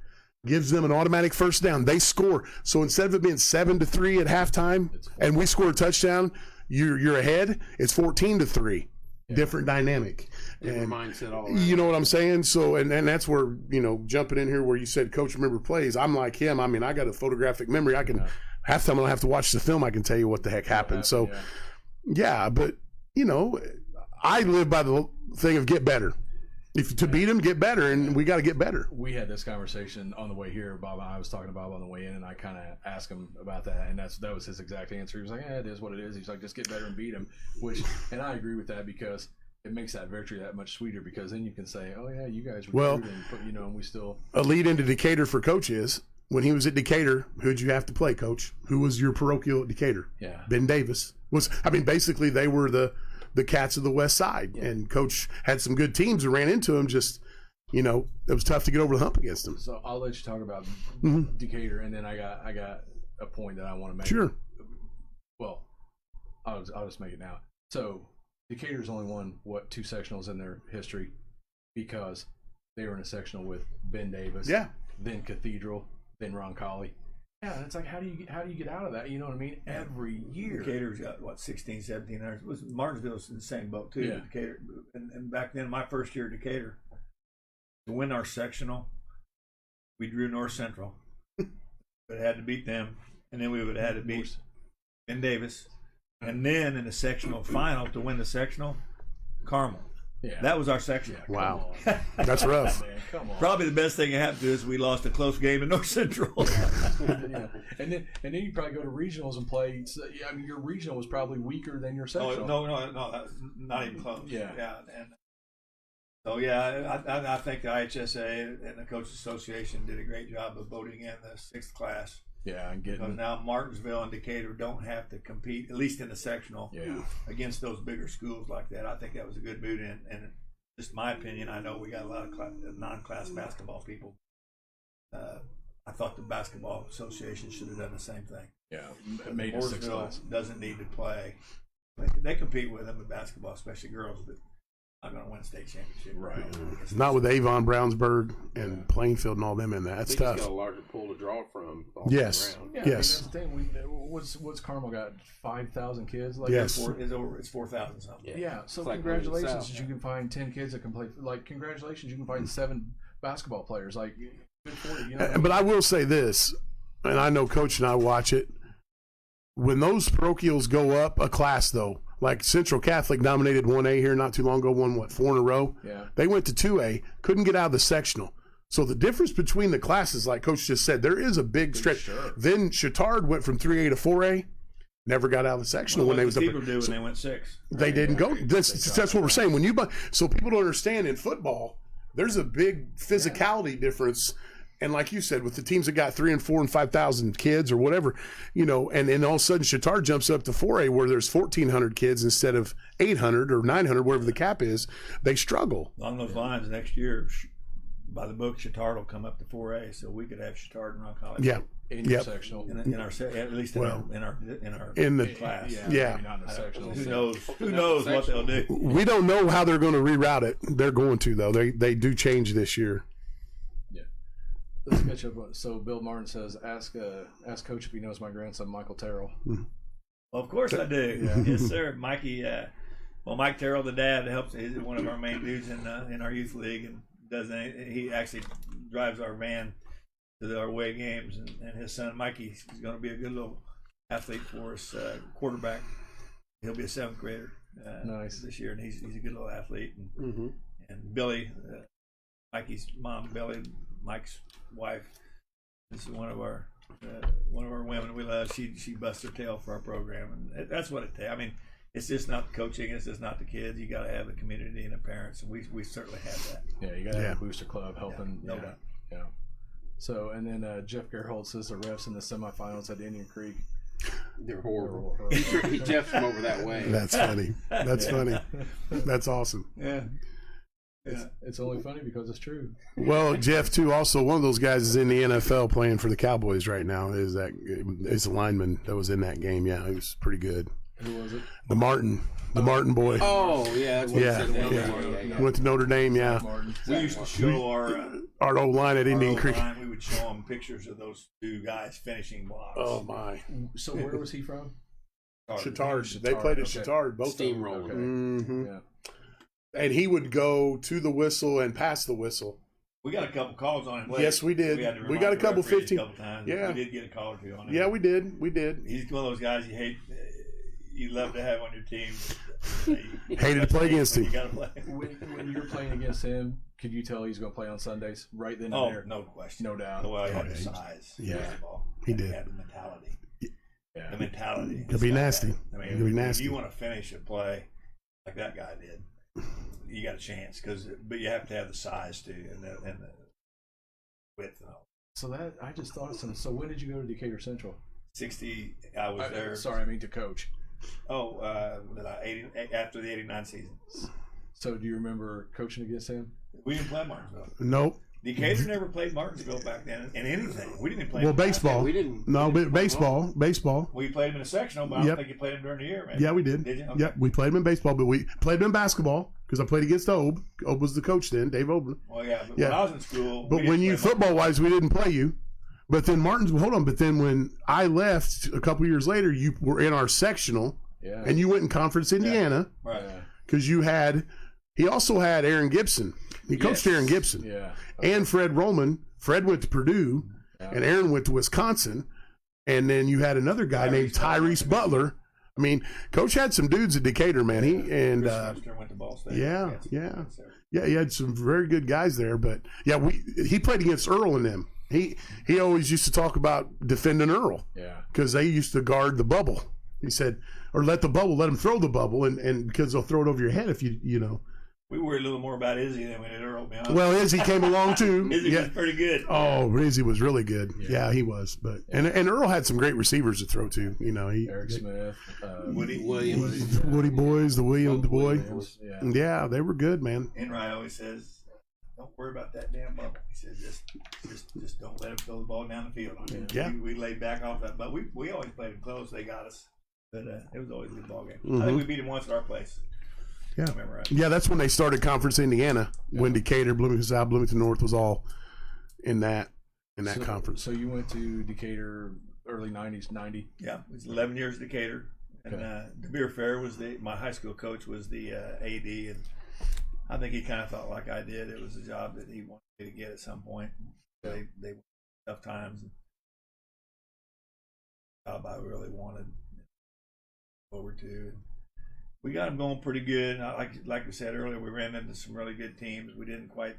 gives them an automatic first down. They score. So instead of it being 7-3 at halftime, and we score a touchdown, you're ahead, it's 14-3. Yeah. Different dynamic. Different mindset all around. You know what I'm saying? So, and that's where, jumping in here where you said, Coach, remember plays. I'm like him. I mean, I got a photographic memory. I can, half the time I don't have to watch the film. I can tell you what the heck happened. So, but, I live by the thing of get better. If to beat them, get better, and we got to get better. We had this conversation on the way here. Bob and I was talking to Bob on the way in, and I kind of asked him about that, and that was his exact answer. He was like, it is what it is. He's like, just get better and beat him, and I agree with that because it makes that victory that much sweeter because then you can say, oh, yeah, you guys were good, and we still. A lead into Decatur for Coach is, when he was at Decatur, who'd you have to play, Coach? Who was your parochial at Decatur? Yeah. Ben Davis. Basically they were the cats of the West Side, and Coach had some good teams and ran into them. Just, it was tough to get over the hump against them. So I'll let you talk about Decatur, and then I got a point that I want to make. Sure. Well, I'll just make it now. So Decatur's only won 2 sectionals in their history because they were in a sectional with Ben Davis, then Cathedral, then Roncalli. Yeah, and it's like, how do you get out of that? You know what I mean? Every year. Decatur's got, 16, 1700. Martinsville's in the same boat, too. Yeah. Decatur. And back then, my first year at Decatur, to win our sectional, we drew North Central. But had to beat them. And then we would have had to beat Ben Davis. And then in the sectional final, to win the sectional, Carmel. Yeah. That was our section. Yeah, wow. That's rough. Man, come on. Probably the best thing that happened to us, we lost a close game to North Central. Yeah. And then you probably go to regionals and play. I mean, your regional was probably weaker than your sectional. No, that's not even close. Yeah. And so, I think the IHSA and the Coaches Association did a great job of voting in the 6th class. Yeah, and because now Martinsville and Decatur don't have to compete, at least in the sectional, against those bigger schools like that. I think that was a good move, and just my opinion, I know we got a lot of non-class basketball people. I thought the Basketball Association should have done the same thing. Yeah, made a 6 class. Doesn't need to play. They compete with them in basketball, especially girls, but not going to win a state championship. Right. Not with Avon, Brownsburg, and Plainfield and all them in that. That's tough. He's got a larger pool to draw from. Yes. Yeah, yes. I mean, that's the thing. What's Carmel got? 5,000 kids? Yes. It's 4,000 something. Yeah. So congratulations that you can find 10 kids that can play. Like, congratulations, you can find 7 basketball players. Like, good for you. But I will say this, and I know Coach and I watch it. When those parochials go up a class, though, like Central Catholic nominated 1A here not too long ago, won 4 in a row. Yeah. They went to 2A, couldn't get out of the sectional. So the difference between the classes, like Coach just said, there is a big stretch. Sure. Then Chittard went from 3A to 4A, never got out of the sectional when they was up. People do when they went 6. They didn't go. That's what we're saying. When so people don't understand in football, there's a big physicality difference. And like you said, with the teams that got 3 and 4 and 5,000 kids or whatever, and then all of a sudden Chittard jumps up to 4A where there's 1,400 kids instead of 800 or 900, wherever the cap is, they struggle. Along those lines, next year, by the book, Chittard will come up to 4A, so we could have Chittard and Roncalli. Yeah. In your sectional. In our at least in our class. Yeah. Maybe not in the sectional. Who knows what they'll do? We don't know how they're going to reroute it. They're going to, though. They do change this year. Let's catch up. So Bill Martin says, ask Coach if he knows my grandson Michael Terrell. Well, of course I do. Yes, sir. Mikey. Mike Terrell, the dad, helps. He's one of our main dudes in our youth league, and he actually drives our van to our away games. And his son Mikey is going to be a good little athlete for us, quarterback. He'll be a 7th grader Nice. this year, and he's a good little athlete. And, Mm-hmm. and Billy, Mikey's mom, Billy, Mike's wife, this is one of our women we love. She busts her tail for our program, and that's what it takes. I mean, it's just not coaching. It's just not the kids. You got to have the community and the parents, and we certainly have that. Yeah, you got to have a booster club helping. No Yeah, doubt. yeah. So, and then Jeff Gerhold says the refs in the semifinals at Indian Creek. They're horrible. He Jeff's from over that way. That's funny. That's funny. That's awesome. Yeah. It's only funny because it's true. Well, Jeff too. Also, one of those guys is in the NFL playing for the Cowboys right now. Is a lineman that was in that game? Yeah, he was pretty good. Who was it? The Martin boy. Oh, yeah. That's what Yeah, he said. yeah. Went to Notre Dame. Yeah, Martin. We used to show our old line at Indian Creek. line, we would show them pictures of those 2 guys finishing blocks. Oh my, So where was he from? Chittard. They played at okay. Chittard. Both Steamroller. Okay. Mm-hmm. Yeah. And he would go to the whistle and pass the whistle. We got a couple calls on him late. Yes, we did. had to We remind got a the couple referees 15 couple times. Yeah. We did get a call or 2 on him. Yeah, we did. We did. He's one of those guys you hate. You love to have on your team. Hated to play against him. You got to play. When you're playing against him, could you tell he's going to play on Sundays right then and Oh, there? no question. No doubt. Well, he had the Okay. size. Yeah. first of all. He And did. had the mentality. Yeah. The mentality. He'll be nasty. I mean, He'll be nasty. If you want to finish a play like that guy did, you got a chance. But you have to have the size too, and the width and all. So that I just thought of something. So when did you go to Decatur Central? 60. I was there. Sorry, I mean to coach. Oh, 80, after the '89 season. So do you remember coaching against him? We didn't play Martinsville. Nope. Decatur never played Martinsville back then in anything. We didn't play. Well, them. baseball. We didn't. No, but baseball. Baseball. We played them in a sectional, but I Yep. don't think you played them during the year, man. Yeah, we did. Did you? Okay. Yep, we played him in baseball, but we played him in basketball because I played against Obe. Obe was the coach then, Dave Obe. Well, yeah, but Yeah. when I was in school, But when you football wise, we didn't play you. But then Martinsville, hold on. But then when I left a couple years later, you were in our sectional, Yeah. and you went in Conference Indiana right. because you had. He also had Aaron Gibson. He coached Yes. Aaron Gibson Yeah. and Fred Roman. Fred went to Purdue, Yeah. and Aaron went to Wisconsin. And then you had another guy named Tyrese Butler. I mean, Coach had some dudes at Decatur, man. He and Chris Webster went to Ball State. yeah, Yes. yeah. Yes, sir. yeah, he had some very good guys there. But yeah, he played against Earl and them. He always used to talk about defending Earl Yeah. because they used to guard the bubble. He said, or let them throw the bubble, and because they'll throw it over your head if you know. We worried a little more about Izzy than we did Earl. To be honest. Well, Izzy came along too. Izzy Yeah. was pretty good. Oh, Izzy was really good. Yeah, he was. But and Earl had some great receivers to throw to. You know, Eric Smith. Woody Williams. Woody boys, the Williams boy. Williams, Yeah. Yeah, they were good, man. Enright always says, "Don't worry about that damn bubble." He says, "Just don't let him throw the ball down the field." Yeah. We laid back off that, but we always played them close. They got us, but it was always a good ball game. I Mhm. think we beat him once at our place. Yeah. I remember right. Yeah, that's when they started Conference Indiana. When Decatur, Bloomington South, Bloomington North was all in that conference. So you went to Decatur early 90s, 90. Yeah, it was 11 years at Decatur, and the beer fair was my high school coach was the AD, and I think he kind of felt like I did. It was a job that he wanted me to get at some point. They were tough times. And job I really wanted over to. We got them going pretty good. Like we said earlier, we ran into some really good teams. We didn't quite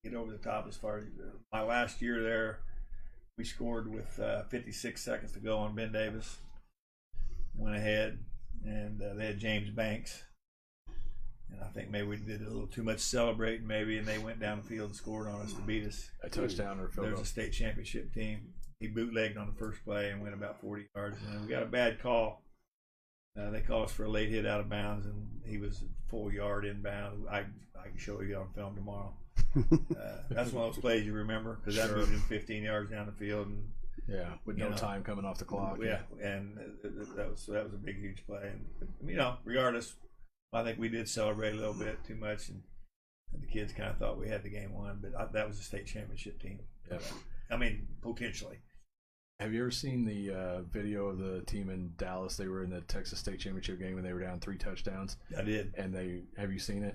get over the top as far as my last year there. We scored with 56 seconds to go on Ben Davis. Went ahead, and they had James Banks. And I think maybe we did a little too much celebrating, maybe, and they went down the field and scored on us to beat us. A touchdown or a field There's goal. a state championship team. He bootlegged on the first play and went about 40 yards. And then we got a bad call. They called us for a late hit out of bounds, and he was a full yard inbound. I can show you on film tomorrow. That's one of those plays you remember because that moved him 15 yards down the field, and Yeah, with no time coming off the clock. yeah, and that was a big, huge play. And regardless, I think we did celebrate a little bit too much, and the kids kind of thought we had the game won. But that was a state championship team. Yeah. I mean, potentially. Have you ever seen the video of the team in Dallas? They were in the Texas State Championship game and they were down 3 touchdowns. I did. And have you seen it?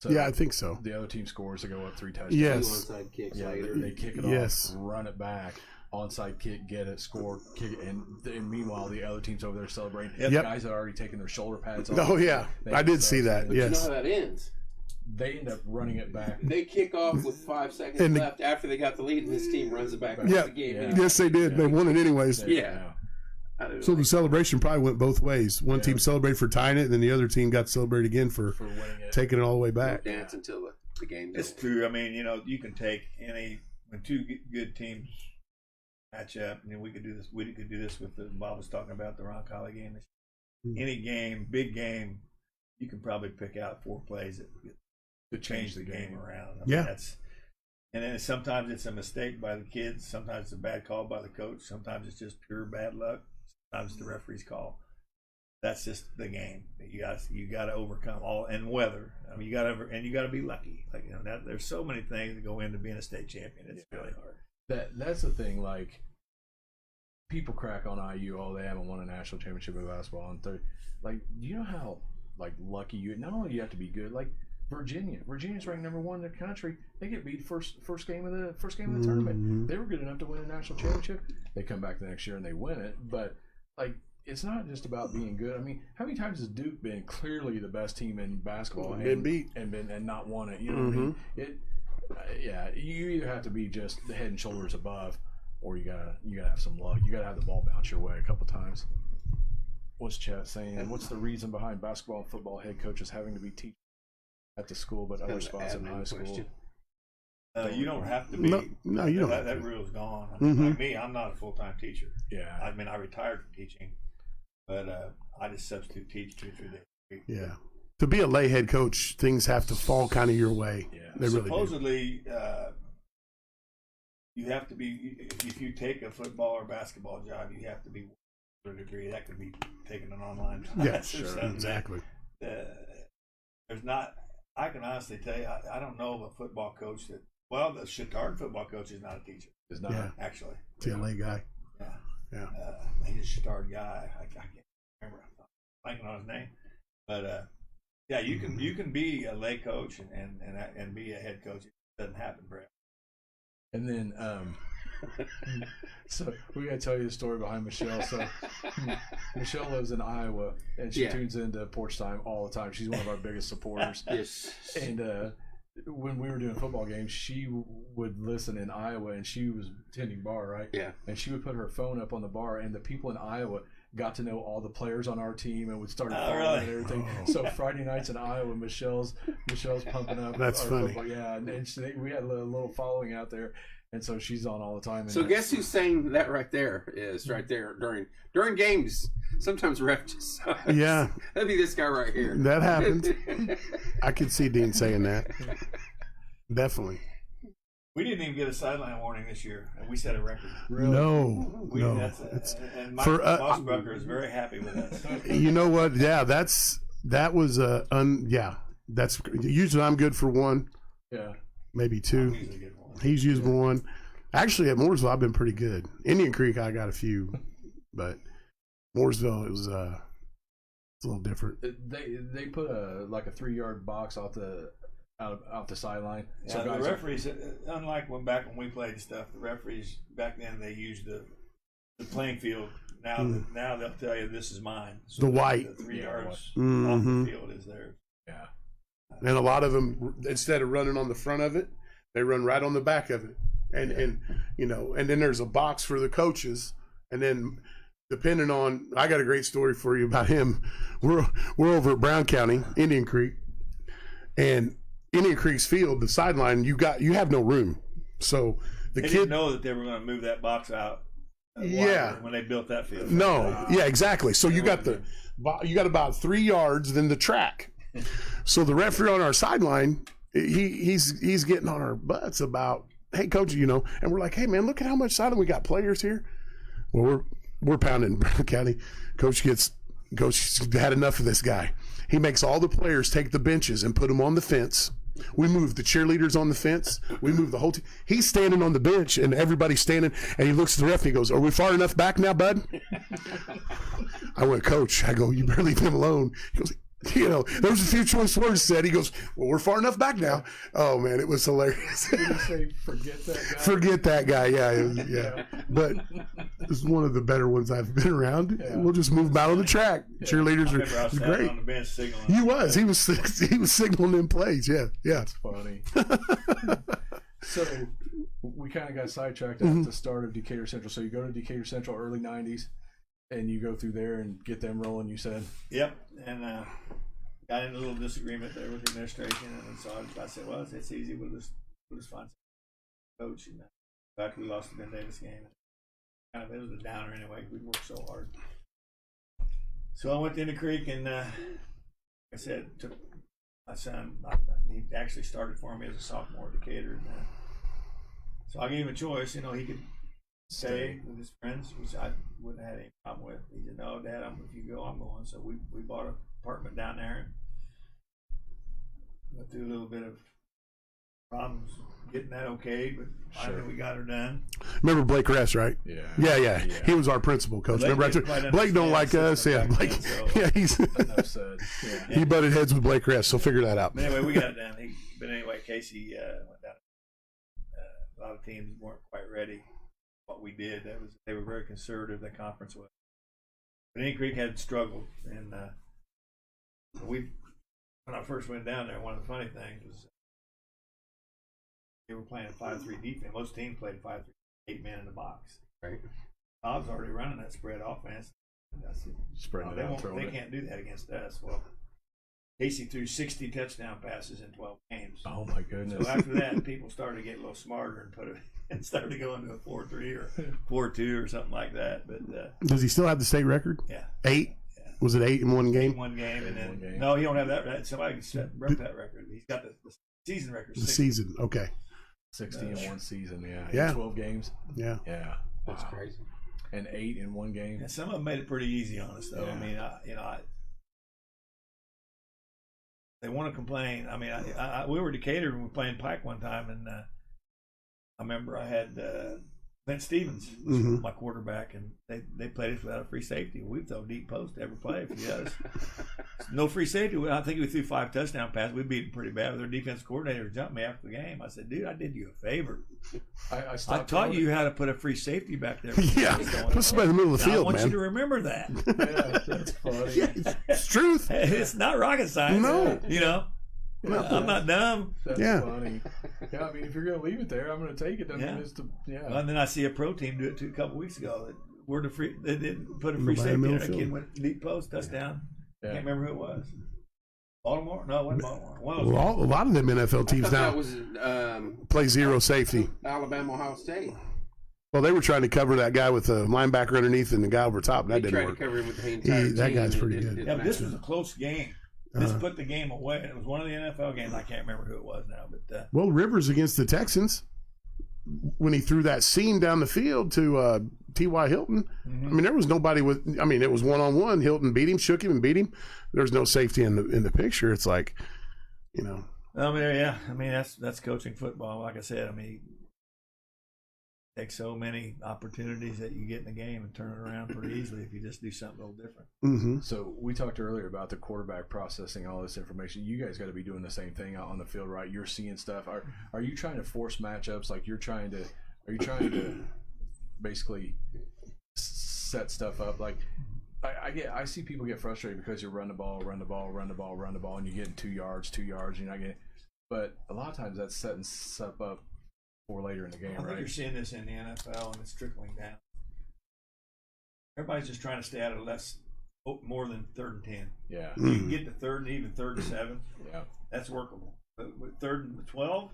So Yeah, I think so. The other team scores, they go up 3 touchdowns. Yes. Onside kicks Yeah, later. they kick it Yes. off, run it back, onside kick, get it, score, kick it, and meanwhile the other team's over there celebrating. Yep. The guys had already taken their shoulder pads off. Oh yeah, I did see that. But you know Yes. how that ends. They end up running it back. They kick off with 5 seconds And left after they got the lead, and this team runs it back. Yeah. The game. Yeah. Yes, they did. They won it anyways. Yeah. So the celebration probably went both ways. One team celebrated for tying it, and then the other team got to celebrate again for winning it. taking it all the way back. Dance until the game. It's true. I mean, you can take when two good teams match up, and then we could do this. We could do this with Bob was talking about the Roncalli game. Any game, big game, you can probably pick out 4 plays that to change the game around. I mean, and then sometimes it's a mistake by the kids. Sometimes it's a bad call by the coach. Sometimes it's just pure bad luck. Sometimes it's the referee's call. That's just the game. You got to overcome all and weather. I mean, you got to be lucky. Like there's so many things that go into being a state champion. It's really hard. That's the thing. Like people crack on IU. Oh, they haven't won a national championship of basketball in 30. Like, do you know how lucky you? Not only do you have to be good. Like Virginia's ranked number 1 in the country. They get beat first game of the tournament. They were good enough to win a national championship. They come back the next year and they win it. But it's not just about being good. I mean, how many times has Duke been clearly the best team in basketball and been beat and not won it? You know what I mean? You either have to be just the head and shoulders above, or you gotta have some luck. You gotta have the ball bounce your way a couple times. What's Chet saying? What's the reason behind basketball and football head coaches having to be teachers at the school, but other spots in high school? You don't have to be. No, you don't. That rule's gone. I mean, like me, I'm not a full-time teacher. Yeah. I mean, I retired from teaching, but I just substitute teach 2 or 3 days a week. Yeah. To be a lay head coach, things have to fall kind of your way. Yeah. They really do. Supposedly, you have to be. If you take a football or basketball job, you have to be to a degree. That could be taking an online class. Yeah, or sure, something. exactly. There's not. I can honestly tell you, I don't know of a football coach that. Well, the Chittard football coach is not a teacher. Is not actually. It's a LA guy. Yeah. He's a Chittard guy. I can't remember. I'm blanking on his name. But you can be a lay coach and be a head coach. It doesn't happen, Brett. And then, so we got to tell you the story behind Michelle. So Michelle lives in Iowa, and she tunes into Porch Time all the time. She's one of our biggest supporters. Yes. And when we were doing football games, she would listen in Iowa, and she was attending bar, right? Yeah. And she would put her phone up on the bar, and the people in Iowa got to know all the players on our team and would start following and everything. So Friday nights in Iowa, Michelle's pumping up. That's our funny. Football. Yeah, and we had a little following out there, and so she's on all the time. And So guess who's saying that right there is right there during games. Sometimes ref just Yeah. That'd be this guy right here. That happens. I could see Dean saying that. Definitely. We didn't even get a sideline warning this year, and we set a record. Really? No. And Mike Mossbrucker is very happy with us. You know what? Yeah, that was that's usually I'm good for 1. Yeah. Maybe 2. He's usually 1. Actually, at Mooresville, I've been pretty good. Indian Creek, I got a few, but Mooresville, it was it's a little different. They put a 3-yard box off the sideline. Yeah, So guys the referees, unlike back when we played and stuff, the referees back then they used the playing field. Now they'll tell you this is mine. So The white. the 3 yards off Mhm. the field is theirs. Yeah. And a lot of them, instead of running on the front of it, they run right on the back of it. And then there's a box for the coaches. And then depending on, I got a great story for you about him. We're over at Brown County, Indian Creek, and Indian Creek's field, the sideline, you have no room. So They didn't know that they were going to move that box out. When they built that field. No, yeah, exactly. So you got about 3 yards, then the track. So the referee on our sideline, he's getting on our butts about, hey coach, and we're like, hey man, look at how much sideline we got, players here. Well, we're pounding Brown County. Coach had enough of this guy. He makes all the players take the benches and put them on the fence. We move the cheerleaders on the fence. We move the whole team. He's standing on the bench, and everybody's standing. And he looks at the ref. And he goes, "Are we far enough back now, bud?" I went, "Coach." I go, "You better leave him alone." He goes, You know, there was a few choice words said. He goes, well, we're far enough back now. Oh, man, it was hilarious. Did you say forget that guy? Forget that guy, yeah. But it's one of the better ones I've been around. Yeah. We'll just move him out on the track. Cheerleaders I remember I was are standing great. on the bench signaling. He was signaling in plays, yeah. That's funny. So we kind of got sidetracked at the start of Decatur Central. So you go to Decatur Central early 90s, and you go through there and get them rolling, you said? Yep, and got in a little disagreement there with the administration, and so I said, well, it's easy. We'll just find some coach. And in fact, we lost the Ben Davis game. Kind of, it was a downer anyway. We worked so hard. So I went to the Creek, and like I said, took my son. He actually started for me as a sophomore at Decatur. And, so I gave him a choice. You know, he could stay with his friends, which I wouldn't have had any problem with. He said, no, Dad, if you go, I'm going. So we bought an apartment down there and went through a little bit of problems getting that okay, but finally we got her done. Remember Blake Rest, right? Yeah. He was our principal coach. Blake Remember, didn't quite Blake don't like us. Yeah, understand Blake. back then, so- He's Enough said. Yeah. he butted heads with Blake Rest. So figure that out. But anyway, we got it done. But anyway, Casey went down. A lot of teams weren't quite ready. What we did, they were very conservative. The conference was. But Indian Creek had struggled, and when I first went down there, one of the funny things was they were playing 5-3 defense. Most teams played 5-3, 8 men in the box. Right. Bob's already running that spread offense. I said, Spreading it out, throwing they it. can't do that against us. Well, Casey threw 60 touchdown passes in 12 games. Oh, my goodness. So after that, people started to get a little smarter and and started to go into a 4-3 or 4-2 or something like that. But Does he still have the state record? yeah, 8? Yeah. Was it 8 in one game? one game, and then One game. no, he don't have that. Somebody broke that record. He's got the season record. The 60. season. Okay. 60 in one season, yeah. Yeah. 12 games. Yeah. Yeah. That's Wow. crazy. And 8 in one game. And some of them made it pretty easy on us, though. Yeah. I mean, they want to complain. I mean, we were Decatur and we were playing Pike one time, and I remember I had Clint Stevens, Mhm. my quarterback, and they played us without a free safety. We throw deep post every play if he does. No free safety. I think we threw 5 touchdown passes. We beat him pretty bad. Their defense coordinator jumped me after the game. I said, dude, I did you a favor. I I stopped taught throwing you it. how to put a free safety back there. Yeah. Put somebody in the middle of the I field, want you man. to remember that. Yeah, that's funny. Yeah, it's truth. It's not rocket science. No. You know, No. I'm not dumb. That's Yeah. funny. Yeah, I mean, if you're going to leave it there, I'm going to take it. Doesn't Yeah. mean it's to, yeah. And then I see a pro team do it too a couple weeks ago. They didn't put a free Nobody in the safety in. middle That field. kid went deep post, touchdown. Yeah. Can't remember who it was. Baltimore? No, it wasn't Baltimore. One of those. Well, a lot of them NFL I teams thought that now was play zero safety. Alabama, Ohio State. Well, they were trying to cover that guy with a linebacker underneath and the guy over top, and that They didn't tried work. to cover him with the entire That team. guy's It pretty didn't- good. Yeah, didn't but this matter. was a close game. This put the game away. It was one of the NFL games. I can't remember who it was now, but Well, Rivers against the Texans, when he threw that seam down the field to T.Y. Hilton, I mean, there was nobody with. I mean, it was 1-on-1. Hilton beat him, shook him, and beat him. There's no safety in the picture. It's like, you know, I mean, yeah. I mean, that's coaching football. Like I said, I mean, take so many opportunities that you get in the game and turn it around pretty easily if you just do something a little different. mm-hmm. So we talked earlier about the quarterback processing all this information. You guys got to be doing the same thing out on the field, right? You're seeing stuff. Are you trying to force matchups? Like are you trying to basically set stuff up? Like I see people get frustrated because you run the ball, and you get 2 yards, and you're not getting. But a lot of times that's setting stuff up for later in the game, I think right? you're seeing this in the NFL, and it's trickling down. Everybody's just trying to stay out of more than 3rd and 10. Yeah, You can get to 3rd and even 3rd and 7. yeah. That's workable. But with 3rd and 12,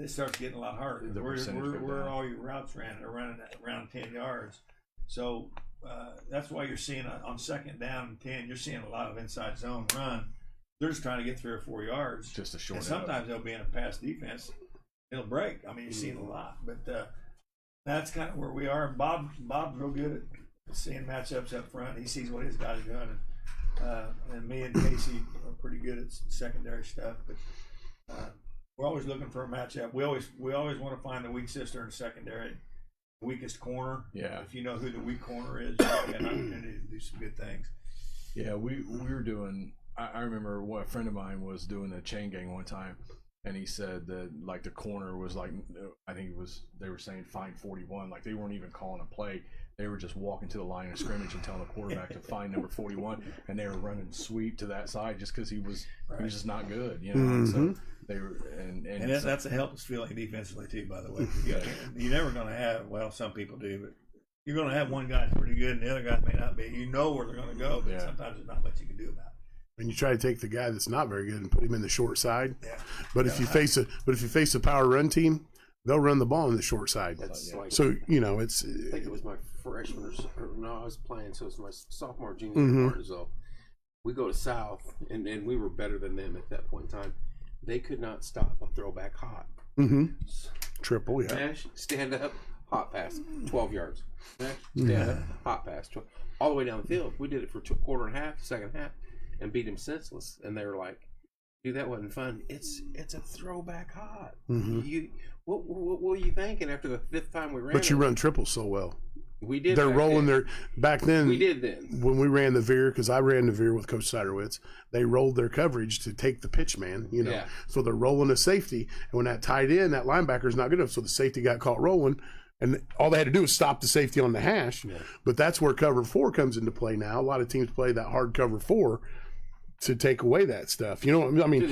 it starts getting a lot harder. The percentage go Where down. are all your routes ran? They're running at around 10 yards. So that's why you're seeing on 2nd down and 10, you're seeing a lot of inside zone run. They're just trying to get 3 or 4 yards. Just to shorten And it up. sometimes they'll be in a pass defense. It'll break. I mean, you're seeing a lot. But that's kind of where we are. Bob's real good at seeing matchups up front. He sees what his guys are doing. And me and Casey are pretty good at secondary stuff. But we're always looking for a matchup. We always want to find the weak sister in secondary, the weakest corner. Yeah. If you know who the weak corner is, you have an opportunity to do some good things. Yeah, we were doing I remember a friend of mine was doing a chain gang one time, and he said that like the corner was like, I think it was, they were saying find 41, like they weren't even calling a play. They were just walking to the line of scrimmage and telling the quarterback to find number 41, and they were running sweep to that side just because he was just not good, you know. So they were, and that's a helpless feeling defensively too. By the way, you're never going to have. Well, some people do, but you're going to have one guy pretty good, and the other guy may not be. You know where they're going to go, but sometimes there's not much you can do about it. And you try to take the guy that's not very good and put him in the short side. Yeah. But if you face a power run team, they'll run the ball on the short side. Like, so you know, it's. I think it was my freshman or no, I was playing. So it's my sophomore, junior year in Martinsville. We go to South, and we were better than them at that point in time. They could not stop a throwback hot. Triple, yeah. Smash, stand up, hot pass, 12 yards. Smash, stand up, hot pass, all the way down the field. We did it for quarter and a half, second half, and beat him senseless. And they were like, "Dude, that wasn't fun. It's a throwback hot. What were you thinking after the fifth time we ran? But you run triples so well. We did. They're rolling then. back then. We did then. When we ran the veer, because I ran the veer with Coach Siderwitz, they rolled their coverage to take the pitch man, you know. Yeah. So they're rolling a safety. And when that tied in, that linebacker's not good enough. So the safety got caught rolling. And all they had to do was stop the safety on the hash. Yeah. But that's where cover 4 comes into play now. A lot of teams play that hard cover 4 to take away that stuff. You know what I mean?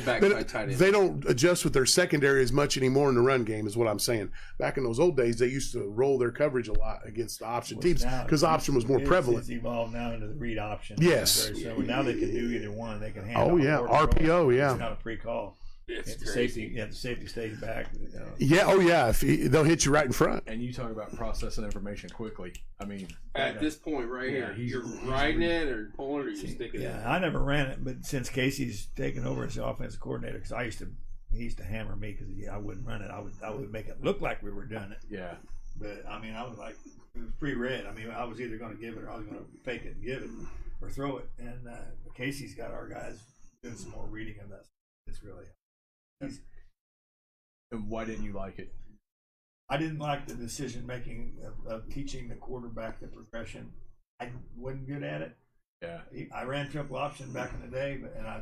They don't adjust with their secondary as much anymore in the run game is what I'm saying. Back in those old days, they used to roll their coverage a lot against the option teams because option was more prevalent. It's evolved now into the read option. Yes. So now they can do either one. They can handle RPO, yeah. It's not a pre-call. It's the safety stays back. You know. Yeah, they'll hit you right in front. And you talk about processing information quickly. I mean, at this point right here, you're riding it or pulling it or you're sticking it. Yeah, I never ran it, but since Casey's taken over as the offensive coordinator, because he used to hammer me because I wouldn't run it. I would make it look like we were doing it. Yeah. But I mean, I was like, it was pre-read. I mean, I was either going to give it or I was going to fake it and give it or throw it. And Casey's got our guys doing some more reading of that. It's really. And why didn't you like it? I didn't like the decision making of teaching the quarterback the progression. I wasn't good at it. Yeah. I ran triple option back in the day, and I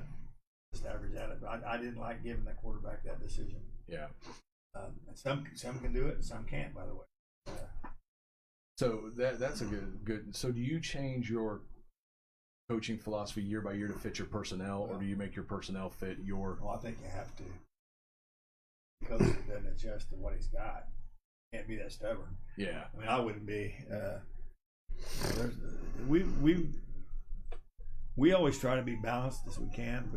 just averaged at it. But I didn't like giving the quarterback that decision. Yeah. And some can do it, and some can't. By the way. So that's a good. So do you change your coaching philosophy year by year to fit your personnel, or do you make your personnel fit your? Well, I think you have to. Coach doesn't adjust to what he's got. Can't be that stubborn. Yeah. I mean, I wouldn't be. We always try to be balanced as we can,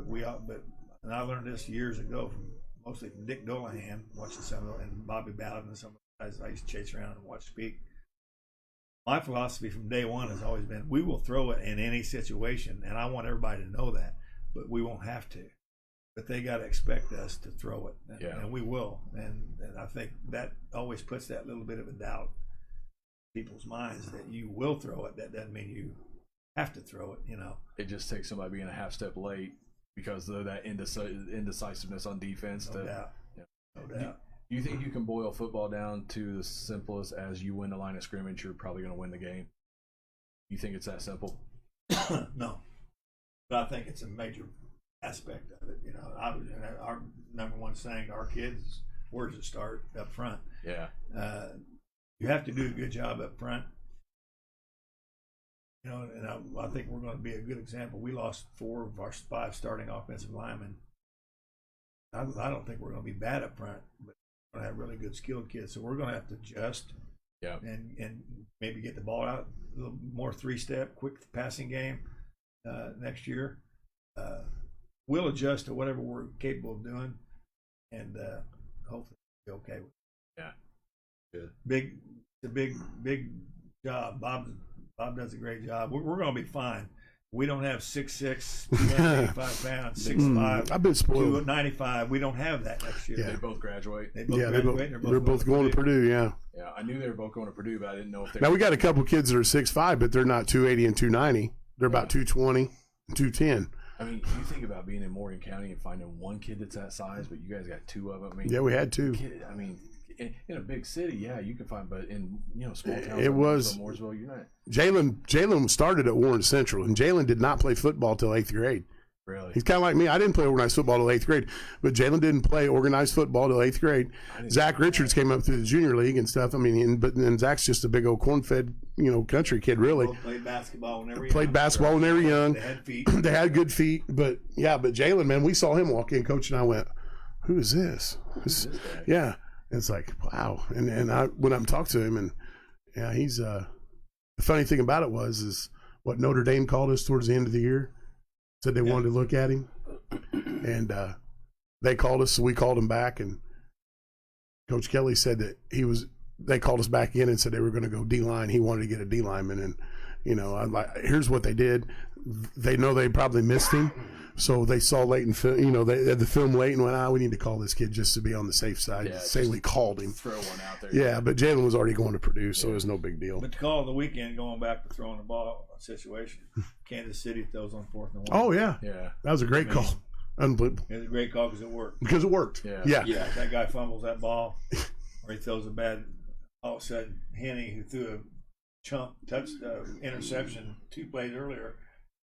and I learned this years ago mostly from Dick Dolahan, watching some of and Bobby Bowden and some of the guys I used to chase around and watch speak. My philosophy from day one has always been we will throw it in any situation, and I want everybody to know that, but we won't have to. But they got to expect us to throw it, and we will. And I think that always puts that little bit of a doubt in people's minds that you will throw it. That doesn't mean you have to throw it, you know. It just takes somebody being a half step late because of that indecisiveness on defense. No doubt. Do you think you can boil football down to the simplest as you win the line of scrimmage, you're probably going to win the game? You think it's that simple? No. But I think it's a major aspect of it. You know, our number one saying to our kids, where's it start? Up front. Yeah. You have to do a good job up front. You know, and I think we're going to be a good example. We lost 4 of our 5 starting offensive linemen. I don't think we're going to be bad up front, but we're going to have really good skilled kids. So we're going to have to adjust. Yeah. And maybe get the ball out a little more 3-step, quick passing game next year. We'll adjust to whatever we're capable of doing, and hopefully be okay with it. Yeah. Good. It's a big job. Bob does a great job. We're going to be fine. We don't have 6'6", 285 pounds, 6'5". I've been spoiled. 295. We don't have that next year. Yeah. They both graduate. They both graduate. They're both going to Purdue. Yeah. Yeah, I knew they were both going to Purdue, but I didn't know if they. Now we got a couple kids that are 6'5", but they're not 280 and 290. They're about 220 and 210. I mean, you think about being in Morgan County and finding one kid that's that size, but you guys got 2 of them. I mean, yeah, we had 2. I mean, in a big city, yeah, you can find, but in small towns, it was Mooresville, you're not. Jalen started at Warren Central, and Jalen did not play football till 8th grade. Really? He's kind of like me. I didn't play organized football till 8th grade, but Jalen didn't play organized football till 8th grade. Zach Richards came up through the junior league and stuff. I mean, but then Zach's just a big old corn-fed, country kid, really. Both played basketball whenever young. They had feet. They had good feet, but Jalen, man, we saw him walk in, Coach, and I went, "Who is this?" Yeah, it's like, wow. And I when I'm talking to him, and yeah, he's the funny thing about it is what Notre Dame called us towards the end of the year. Said they wanted to look at him, and they called us, so we called him back. And Coach Kelly said that they called us back in and said they were going to go D-line. He wanted to get a D lineman, and I'm like, here's what they did. They know they probably missed him, so they saw late and they had the film late and went, we need to call this kid just to be on the safe side. Yeah, say we called him. Throw one out there. Yeah, but Jalen was already going to Purdue, so it was no big deal. But the call of the weekend, going back to throwing the ball situation, Kansas City throws on 4th and 1. Oh yeah, Yeah. that was a great call. Unbelievable. It was a great call because it worked. Because it worked. Yeah. Yeah. That guy fumbles that ball, or he throws a bad. All of a sudden, Henny, who threw a chunk interception 2 plays earlier,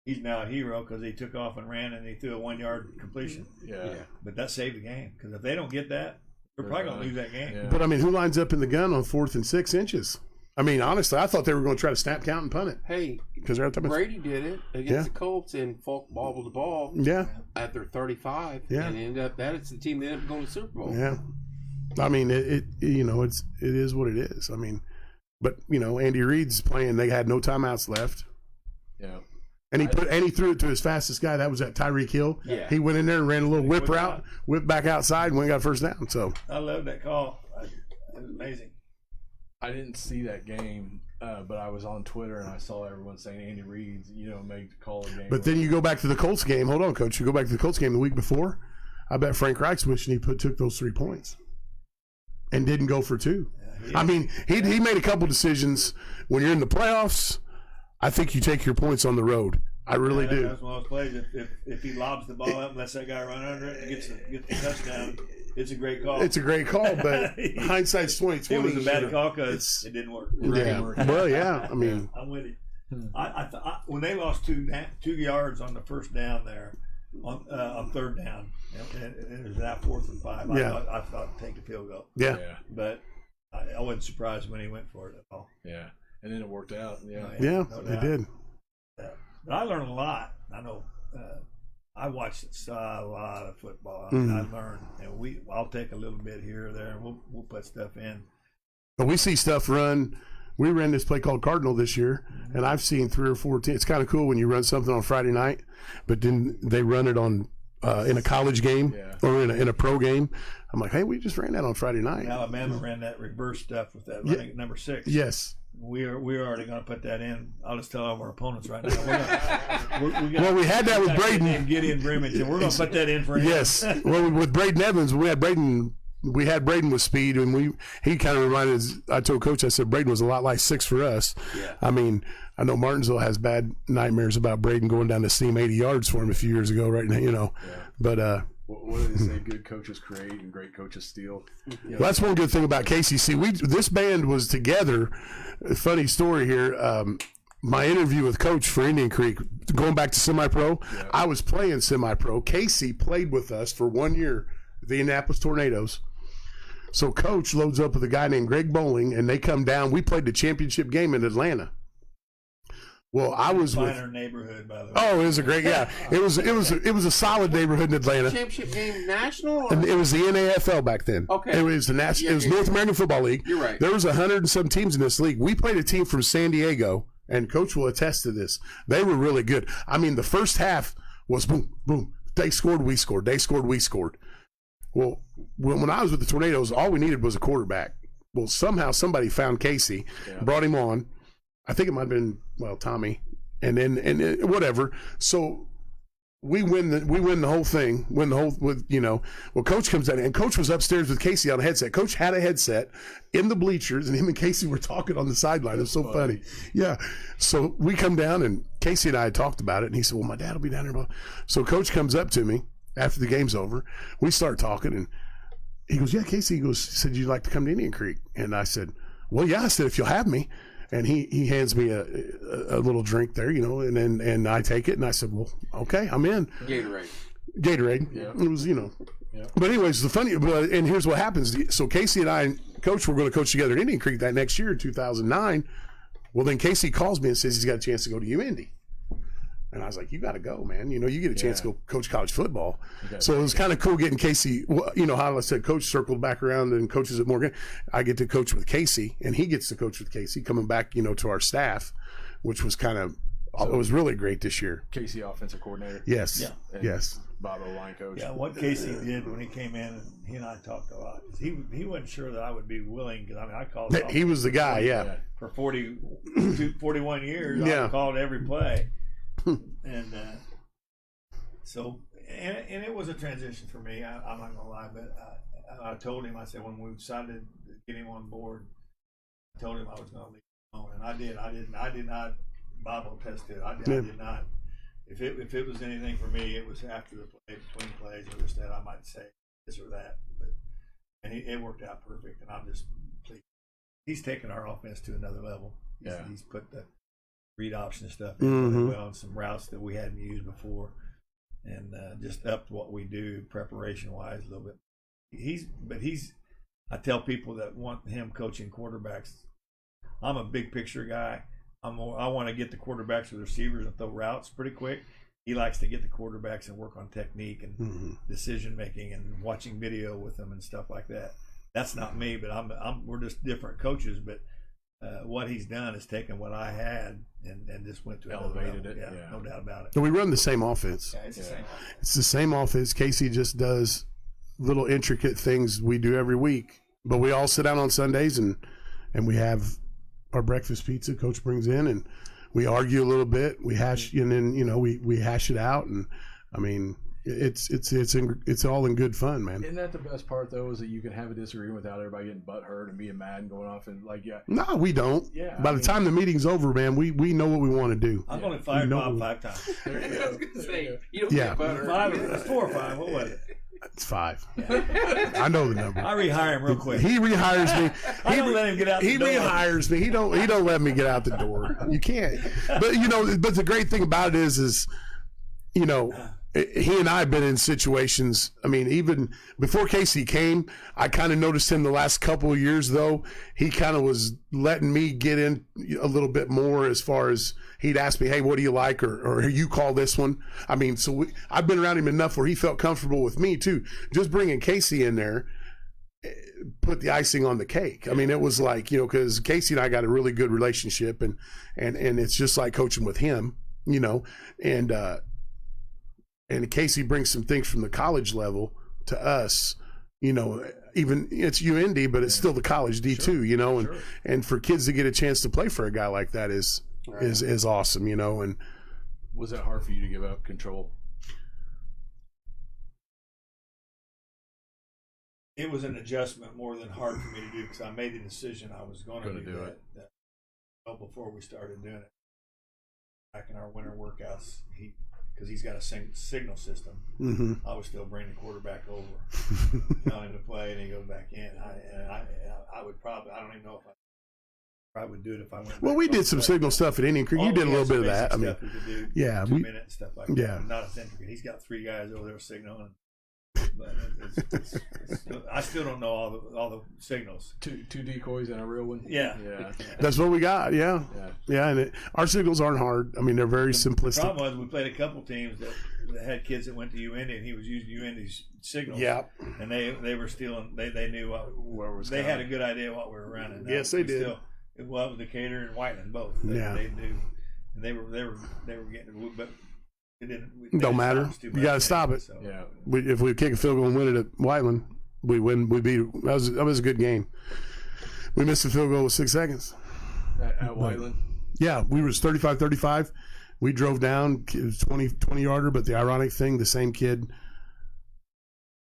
he's now a hero because he took off and ran and he threw a 1-yard completion. Yeah. But that saved the game because if they don't get that, they're probably going to lose that game. Yeah. But I mean, who lines up in the gun on 4th and 6 inches? I mean, honestly, I thought they were going to try to snap, count, and punt it. Hey, Because they're Brady did it against Yeah. the Colts, and Falk bobbled the ball Yeah, at their 35, Yeah. and ended up that's the team that ended up going to the Super Bowl. yeah. I mean, it is what it is. I mean, but Andy Reid's playing. They had no timeouts left, Yeah. and he threw it to his fastest guy. That was that Tyreek Hill. Yeah. He went in there and ran a little whip route, whipped back outside, and went and got first down. So I love that call. It was amazing. I didn't see that game, but I was on Twitter and I saw everyone saying Andy Reid, made the call of the game. But then you go back to the Colts game. Hold on, Coach. You go back to the Colts game the week before. I bet Frank Reich's wishing he took those 3 points and didn't go for 2. I mean, he made a couple decisions. When you're in the playoffs, I think you take your points on the road. I really do. That's one of those plays. If he lobs the ball up and lets that guy run under it and gets the touchdown, it's a great call. It's a great call, but hindsight's 20/20. It was a bad call because it didn't work. Yeah. Well, yeah. I mean, I'm with you. I when they lost 2 yards on the first down there, on 3rd down, and it was now 4th and 5. I thought take the field goal. yeah. Yeah. But I wasn't surprised when he went for it at all. Yeah. And then it worked out. Yeah. Yeah, no they doubt. did. Yeah. But I learned a lot. I know. I watched a lot of football. I learned, and I'll take a little bit here or there, and we'll put stuff in. But we see stuff run. We ran this play called Cardinal this year, and I've seen 3 or 4 teams. It's kind of cool when you run something on Friday night, but then they run it on in a college game or in a pro game. I'm like, hey, we just ran that on Friday night. Alabama ran that reverse stuff with that running number 6. Yes. We're already going to put that in. I'll just tell all our opponents right now. Well, we had that with Braden. Gideon Bremerton. We're going to put that in for him. Yes. Well, with Braden Evans, we had Braden with speed, and he kind of reminded us. I told Coach, I said Braden was a lot like 6 for us. Yeah. I mean, I know Martinsville has bad nightmares about Braden going down the seam 80 yards for him a few years ago. Right now, Yeah. But What do they say? Good coaches create and great coaches steal. well, that's one good thing about KCC. This band was together. Funny story here. My interview with Coach for Indian Creek, going back to semi-pro, I was playing semi-pro. Casey played with us for 1 year, the Indianapolis Tornadoes. So Coach loads up with a guy named Greg Bowling, and they come down. We played the championship game in Atlanta. Well, I was Finer neighborhood, by the way. Oh, it was a great, It was a solid neighborhood in Atlanta. Championship game national? Or? And it was the NAFL back then. Okay. It was the national. It was North American Football League. You're right. There was 100 and some teams in this league. We played a team from San Diego, and Coach will attest to this. They were really good. I mean, the first half was boom, boom. They scored, we scored. They scored, we scored. Well, when I was with the Tornadoes, all we needed was a quarterback. Well, somehow somebody found Casey, brought him on. I think it might have been Tommy, and whatever. So we win the whole thing. Well, Coach comes in, and Coach was upstairs with Casey on a headset. Coach had a headset in the bleachers, and him and Casey were talking on the sideline. It was so funny. Yeah. So we come down, and Casey and I had talked about it, and he said, "Well, my dad will be down there." So Coach comes up to me after the game's over. We start talking, and he goes, "Yeah, Casey." He said, "You'd like to come to Indian Creek?" And I said, "Well, yeah." I said, "If you'll have me." And he hands me a little drink there, you know, and I take it and I said, well, okay, I'm in. Gatorade. Yeah. It was, you know. Yeah. But anyways, and here's what happens. So Casey and I, Coach, we're going to coach together at Indian Creek that next year, 2009. Well, then Casey calls me and says he's got a chance to go to UIndy. And I was like, you got to go, man. You know, you get a chance to go coach college football. So it was kind of cool getting Casey, you know, how I said Coach circled back around and coaches at Morgan. I get to coach with Casey, and he gets to coach with Casey, coming back, you know, to our staff, which was kind of, it was really great this year. Casey, offensive coordinator. Yes. Yeah. And Yes. Bob, O-line coach. Yeah, what Casey did when he came in, and he and I talked a lot. He wasn't sure that I would be willing, because I mean, I called. He was the guy, yeah. For 41 years, Yeah. I called every play, and so it was a transition for me. I'm not gonna lie, but I told him, I said, when we decided to get him on board, I told him I was gonna leave him alone, and I did. I did not. Bob will attest to it. I did not. If it was anything for me, it was after the play, between plays, or just that I might say this or that. But it worked out perfect, and I'm just pleased. He's taken our offense to another level. He's put the read option stuff in really well, and some routes that we hadn't used before, and just upped what we do preparation wise a little bit. I tell people that want him coaching quarterbacks, I'm a big picture guy. I want to get the quarterbacks or the receivers and throw routes pretty quick. He likes to get the quarterbacks and work on technique and decision making and watching video with them and stuff like that. That's not me, but we're just different coaches. But what he's done is taken what I had and just went to elevated it. Yeah, no doubt about it. And we run the same offense. Yeah, it's the same. It's the same offense. Casey just does little intricate things we do every week. But we all sit down on Sundays and we have our breakfast pizza Coach brings in, and we argue a little bit. We hash, and then, you know, we hash it out. And I mean, it's all in good fun, man. Isn't that the best part, though, is that you can have a disagreement without everybody getting butthurt and being mad and going off and like, No, we don't. Yeah. By the time the meeting's over, man, we know what we want to do. I've only fired Bob 5 times. There you I was go. gonna say, you don't Yeah. get butter. 4 or 5. What was it? It's 5. I know the number. I rehire him real quick. He rehires me. I don't let him get out the He door. rehires me. He don't let me get out the door. You can't. But you know, but the great thing about it is, you know, he and I have been in situations. I mean, even before Casey came, I kind of noticed him the last couple of years, though. He kind of was letting me get in a little bit more as far as he'd ask me, hey, what do you like? Or you call this one. I mean, so I've been around him enough where he felt comfortable with me, too. Just bringing Casey in there put the icing on the cake. I mean, it was like, you know, because Casey and I got a really good relationship, and it's just like coaching with him, you know, and Casey brings some things from the college level to us, you know, even it's UIndy, but it's still the college D2, you know, and for kids to get a chance to play for a guy like that is awesome, you know. And was it hard for you to give up control? It was an adjustment more than hard for me to do, because I made the decision I was going to do that well before we started doing it. Back in our winter workouts, because he's got a signal system. I was still bringing the quarterback over, telling him to play, and he goes back in. I would probably, I don't even know if I would do it if I went. Well, we did some signal stuff at Indian Creek. You did a little bit of that. I mean, yeah, 2 minute and stuff like that. Yeah, not as intricate. He's got 3 guys over there signaling. But I still don't know all the signals. Two decoys and a real one. Yeah. That's what we got. Yeah. And our signals aren't hard. I mean, they're very simplistic. The problem was we played a couple teams that had kids that went to UIndy, and he was using UIndy's signals. Yeah. And they were stealing. They knew where was. They had a good idea what we were running. Yes, they did. It was Decatur and Whiteland both. They knew, and they were getting, but. It don't matter. You got to stop it. So. Yeah. If we kick a field goal and win it at Whiteland, we win. We beat. That was a good game. We missed the field goal with 6 seconds. At Whiteland? Yeah, we was 35-35. We drove down. It was 20-yarder, but the ironic thing, the same kid.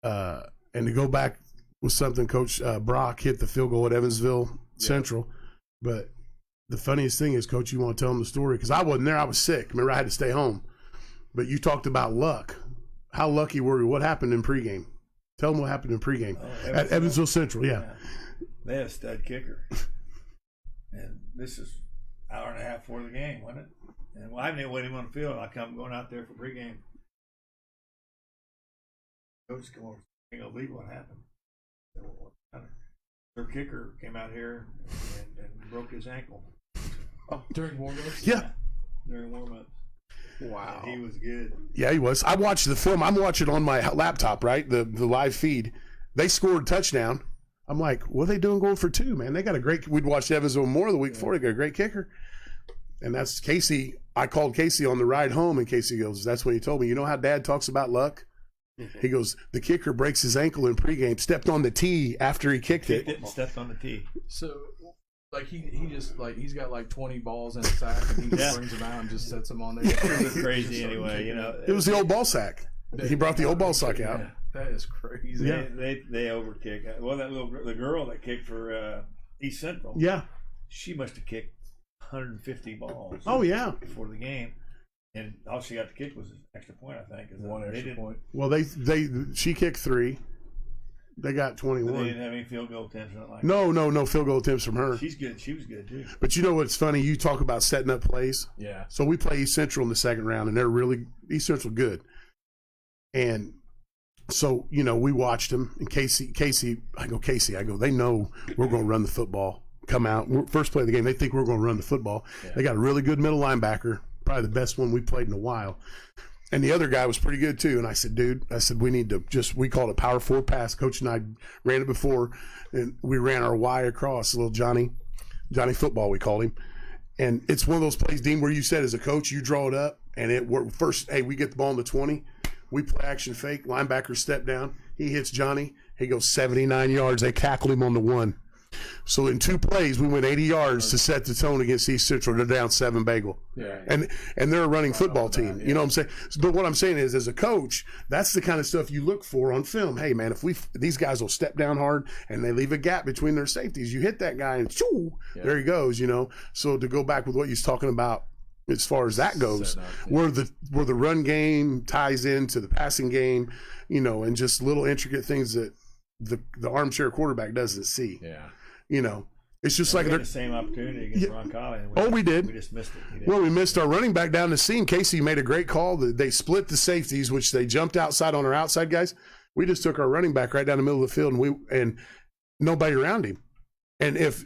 And to go back with something, Coach Brock hit the field goal at Evansville Central. But the funniest thing is, Coach, you want to tell them the story? Because I wasn't there. I was sick. Remember, I had to stay home. But you talked about luck. How lucky were we? What happened in pregame? Tell them what happened in pregame. At Evansville Central, yeah. They have a stud kicker. And this is hour and a half before the game, wasn't it? And I didn't wait him on the field. I come going out there for pregame. Coach come over. I can't believe what happened. Their kicker came out here and broke his ankle. Oh, during warm-ups? Yeah. During warm-ups. Wow. And he was good. Yeah, he was. I watched the film. I'm watching on my laptop, right? The live feed. They scored a touchdown. I'm like, what are they doing going for two, man? They got a great – we'd watched Evansville more the week before. They got a great kicker. And that's Casey. I called Casey on the ride home, and Casey goes, that's when he told me, you know how Dad talks about luck? He goes, the kicker breaks his ankle in pregame, stepped on the tee after he kicked it. And stepped on the tee. So, like, he just, like, he's got, like, 20 balls in a sack, and he just brings them out and just sets them on there. It was crazy anyway, you know. It was the old ball sack. He brought the old ball sack out. Yeah, that is crazy. Yeah. They overkick. Well, the girl that kicked for East Central, Yeah. she must have kicked 150 balls. Oh, yeah. Before the game, and all she got to kick was an extra point, I think. One extra point. Well, she kicked 3. They got They 21. didn't have any field goal attempts or nothing like No field goal attempts from her. that. She's good. She was good too. But you know what's funny? You talk about setting up plays. Yeah. So we play East Central in the second round, and they're really East Central good. And so we watched them. And Casey, I go. They know we're going to run the football. Come out first play of the game. They think we're going to run the football. Yeah. They got a really good middle linebacker, probably the best one we played in a while. And the other guy was pretty good too. And I said, dude, we need to we called it power 4 pass. Coach and I ran it before, and we ran our Y across. Little Johnny football, we called him. And it's one of those plays, Dean, where you said as a coach, you draw it up, and it worked. First, hey, we get the ball in the 20. We play action fake. Linebacker step down. He hits Johnny. He goes 79 yards. They tackle him on the 1. So in 2 plays, we went 80 yards to set the tone against East Central. They're down 7 bagel. Yeah. And they're a running football team. You know what I'm saying? But what I'm saying is, as a coach, that's the kind of stuff you look for on film. Hey, man, if these guys will step down hard and they leave a gap between their safeties, you hit that guy and shoo, there he goes. So to go back with what he's talking about as far as that goes, where the run game ties into the passing game, and just little intricate things that the armchair quarterback doesn't see. Yeah. It's just We like had the same opportunity against Ron Colley. We did. We just missed it. Well, we missed our running back down the seam. Casey made a great call. They split the safeties, which they jumped outside on our outside guys. We just took our running back right down the middle of the field, and nobody around him. And if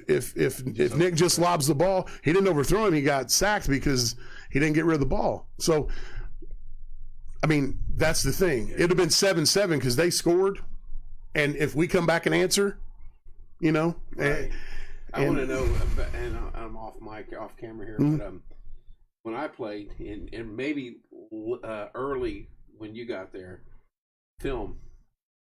Nick just lobs the ball, he didn't overthrow him. He got sacked because he didn't get rid of the ball. So, I mean, that's the thing. It'd have been 7-7 because they scored, and if we come back and answer, Right. I want to know, and I'm off camera here, but when I played, and maybe early when you got there, film.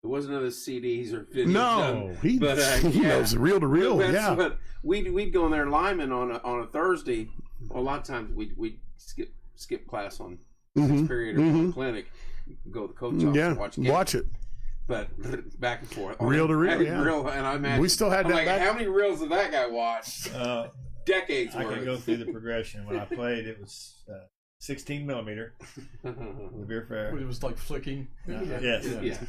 There wasn't other CDs or videos. No, he yeah. knows reel to reel. Yeah, but we'd go in there lineman on a Thursday. Well, a lot of times we'd skip class on sixth period or clinic, go to the coach office and watch it. But back and forth, reel to reel, and I imagine we still had that. How many reels did that guy watch? Decades. I can go through the progression. When I played, it was 16 millimeter. The beer fair. It was like flicking. Yes.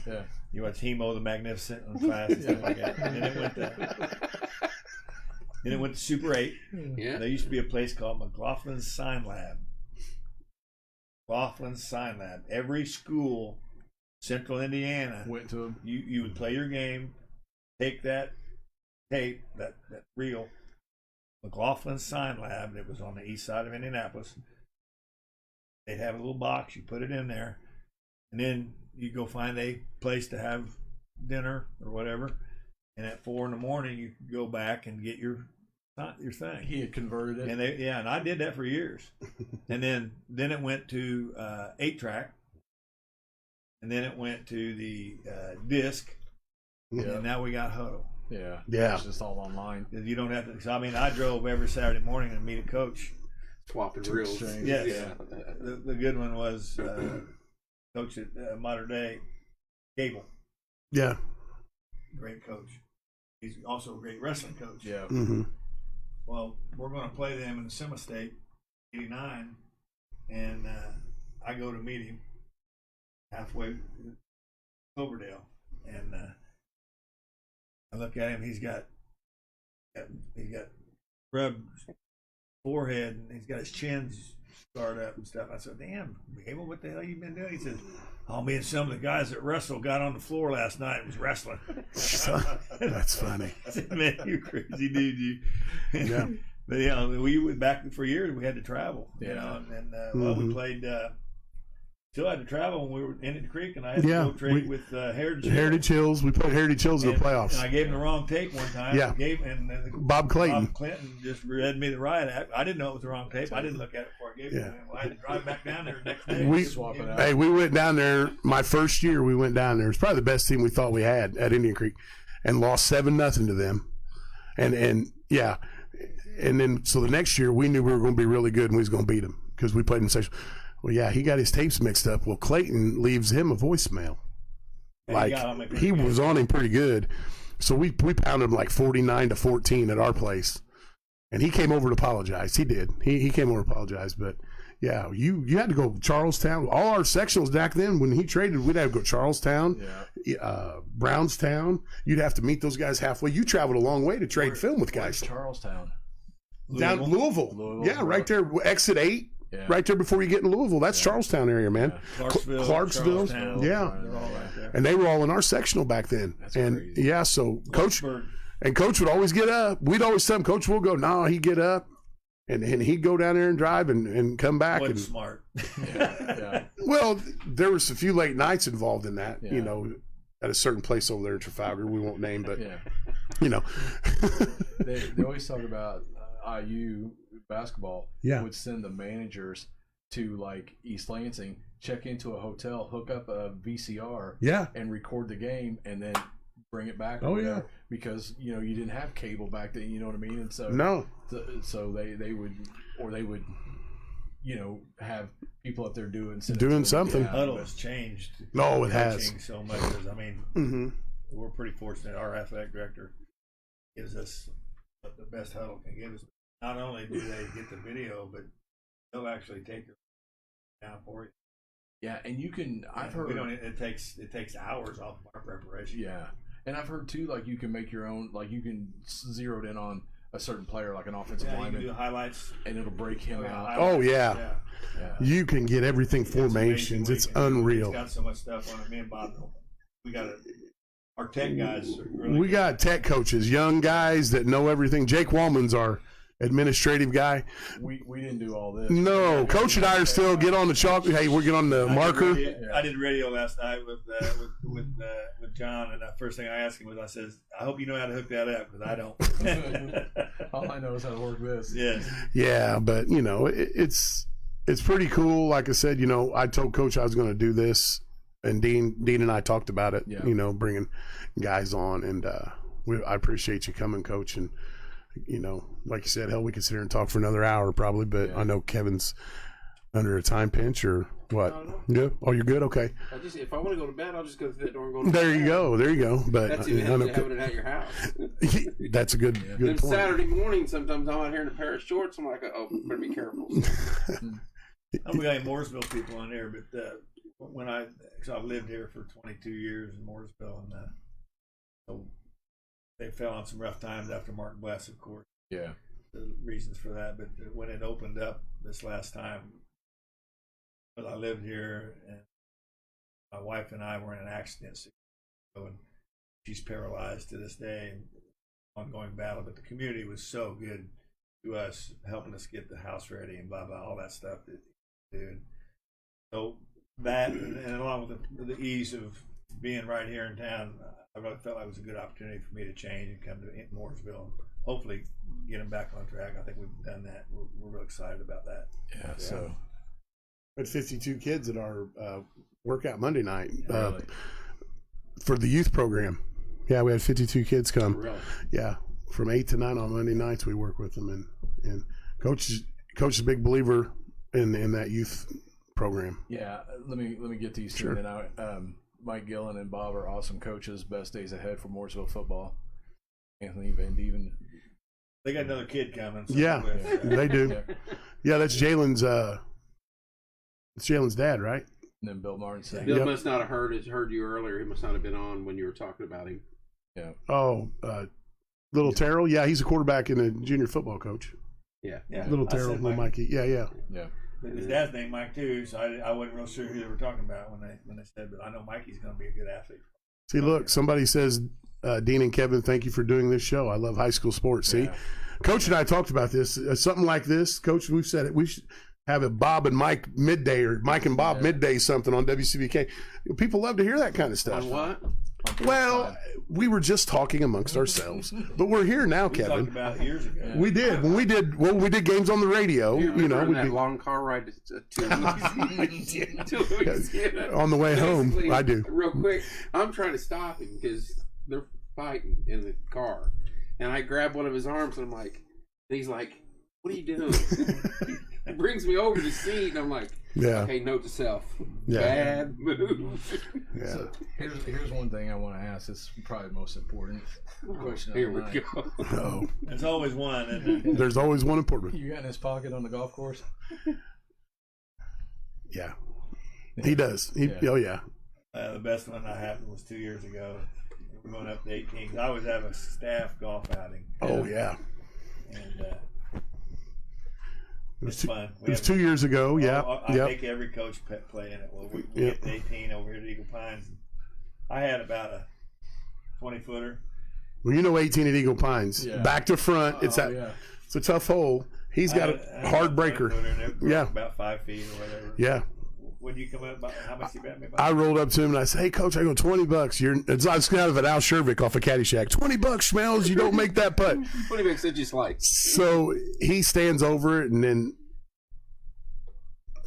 Yeah. You watch Hemo the Magnificent on Fast and stuff like that. And then it went to Super 8. Yeah. There used to be a place called McLaughlin's Sign Lab. McLaughlin's Sign Lab. Every school, Central Indiana, Went to him. You would play your game, take that tape, that reel, McLaughlin's Sign Lab, and it was on the east side of Indianapolis. They'd have a little box, you put it in there, and then you go find a place to have dinner or whatever, and at 4 a.m. you could go back and get your thing. He had converted it. And and I did that for years. And then it went to 8-track, and then it went to the disc, and now we got Huddle. Yeah. Yeah. It's just all online. You don't have to. Cause I drove every Saturday morning and meet a coach. Swapping reels. Yes. Yeah. The good one was coach at Modern Day, Cable. Yeah. Great coach. He's also a great wrestling coach. Yeah. Mm-hmm. Well, we're going to play them in the semi-state, 89, and I go to meet him halfway Cloverdale, and I look at him. He's got rub forehead, and he's got his chin scarred up and stuff. I said, "Damn, Abel, what the hell you been doing?" He says, "Oh, me and some of the guys that wrestle got on the floor last night and was wrestling." That's funny. I said, "Man, you crazy dude, you." Yeah. But yeah, we went back for years. We had to travel, you know, and well, we played. Still had to travel when we were in the creek, and I had to go trade with Heritage Hills. We played Heritage Hills in the playoffs. And I gave him the wrong tape one time. Yeah. Bob Clayton. Bob Clinton just read me the right act. I didn't know it was the wrong tape. I didn't look at it before I gave it to him. I had to drive back down there the next day. Swap it out. Hey, we went down there. My first year, we went down there. It was probably the best team we thought we had at Indian Creek, and lost 7-0 to them. And yeah, and then so the next year we knew we were going to be really good and we was going to beat them because we played in section. Well, yeah, he got his tapes mixed up. Well, Clayton leaves him a voicemail. Like, he was on him pretty good. So we pounded him like 49-14 at our place. And he came over to apologize. He did. He came over to apologize. But, yeah, you had to go Charlestown. All our sectionals back then, when he traded, we'd have to go Charlestown, Brownstown. You'd have to meet those guys halfway. You traveled a long way to trade film with guys. Charlestown. Down Louisville. Yeah, right there, exit 8. Yeah. Right there before you get in Louisville. That's Charlestown area, man. Yeah. Clarksville. Yeah. They're all right there. And they were all in our sectional back then. That's and crazy. yeah, so Coach would always get up. We'd always tell him, Coach will go, no, he'd get up. And he'd go down there and drive and come back. Wasn't smart. Yeah. Well, there was a few late nights involved in that, Yeah. you know, at a certain place over there in Trafalgar. We won't name, but, Yeah. you know. They always talk about IU basketball would send the managers to like East Lansing, check into a hotel, hook up a VCR, and record the game, and then bring it back. There because you know you didn't have cable back then. You know what I mean? And so so they would you know have people up there doing something. Huddle has changed. No, it has so much. I mean, we're pretty fortunate. Our athletic director gives us what the best huddle can give us. Not only do they get the video, but they'll actually take it down for you. Yeah, and you can. I've heard it takes hours off of our preparation. Yeah, and I've heard too. Like you can make your own. Like you can zero it in on a certain player, like an offensive lineman. You can do highlights, and it'll break him out. Oh yeah. You can get everything formations. It's unreal. It's got so much stuff on it. Me and Bob, we got our tech guys. Are really we got tech coaches, young guys that know everything. Jake Wallman's our administrative guy. We didn't do all this. No, Coach and I are still get on the chalk. Hey, we're getting on the marker. I did radio last night with John, and the first thing I asked him was, I says, "I hope you know how to hook that up because I don't." All I know is how to work this. Yes. Yeah, but you know, it's pretty cool. Like I said, you know, I told Coach I was going to do this, and Dean and I talked about it. Yeah. You know, bringing guys on, and I appreciate you coming, Coach, and. You know, like you said, hell, we could sit here and talk for another hour probably, but I know Kevin's under a time pinch or what? Yeah. Oh, you're good? Okay. If I want to go to bed, I'll just go through that door and go to There bed. you go. There you go. But that's even having it at your house. That's a good Then point. Saturday morning, sometimes I'm out here in a pair of shorts. I'm like, oh, better be careful. We got Mooresville people on there, but so I've lived here for 22 years in Mooresville, and so they fell on some rough times after Mark Bless, of course. Yeah. The reasons for that, but when it opened up this last time, well, I lived here, and my wife and I were in an accident, and she's paralyzed to this day, ongoing battle. But the community was so good to us, helping us get the house ready and blah blah, all that stuff that they did. So that, and along with the ease of being right here in town, I really felt like it was a good opportunity for me to change and come to Mooresville and hopefully get them back on track. I think we've done that. We're real excited about that. Yeah. So we had 52 kids at our workout Monday night really? For the youth program. Yeah, we had 52 kids come. Really? Yeah, from 8 to 9 on Monday nights we work with them, and Coach is a big believer in that youth program. Yeah. Let me get these two in out. Mike Gillan and Bob are awesome coaches. Best days ahead for Mooresville football. Anthony Van Dieven. They got another kid coming. So Yeah, they do. Yeah, that's Jalen's. It's Jalen's dad, right? And then Bill Martinson. Bill must not have heard you earlier. He must not have been on when you were talking about him. Yeah. Oh, little Terrell. Yeah, he's a quarterback and a junior football coach. Yeah. Little I Terrell, said little Mike. Mikey. Yeah. Yeah. His dad's named Mike too, so I wasn't real sure who they were talking about when they said, but I know Mikey's going to be a good athlete. See, look, somebody says, Dean and Kevin, thank you for doing this show. I love high school sports. See, Yeah. Coach and I talked about this. Something like this, Coach, we've said it. We should have a Bob and Mike midday or Mike and Bob midday something on WCBK. People love to hear that kind of stuff. On what? Well, we were just talking amongst ourselves, but we're here now, We talked Kevin. about it years ago. We did when we did games on the radio. You know, we'd that be long car ride to Louisiana. on the way home. Basically, I do. Real quick, I'm trying to stop him because they're fighting in the car, and I grab one of his arms and I'm like, and he's like, "What are you doing?" He brings me over to the seat, and I'm like, Yeah. "Okay, note to self, Yeah. bad move." Yeah. So here's one thing I want to ask. It's probably the most important question. Here of we the night. go. Oh, There's always one, isn't there? there's always one important. You got in his pocket on the golf course? Yeah, he does. Oh yeah. The best one that happened was 2 years ago. We were going up to 18. I always have a staff golf outing, Oh yeah. and It was it's two, fun. it was 2 years ago. Yeah. I Yep. make every coach play in it. Well, we Yep. get to 18 over here at Eagle Pines. I had about a 20-footer. Well, 18 at Eagle Pines, Yeah. back to front. It's a tough hole. He's got a hard breaker. Yeah. About 5 feet or whatever. Yeah. When you come up, how much you bet me about? I rolled up to him and I said, "Hey, Coach, I go $20. It's out of an Al Shervick off of Caddyshack. $20, Schmells. You don't make that putt." What do you make such a slight? So he stands over it and then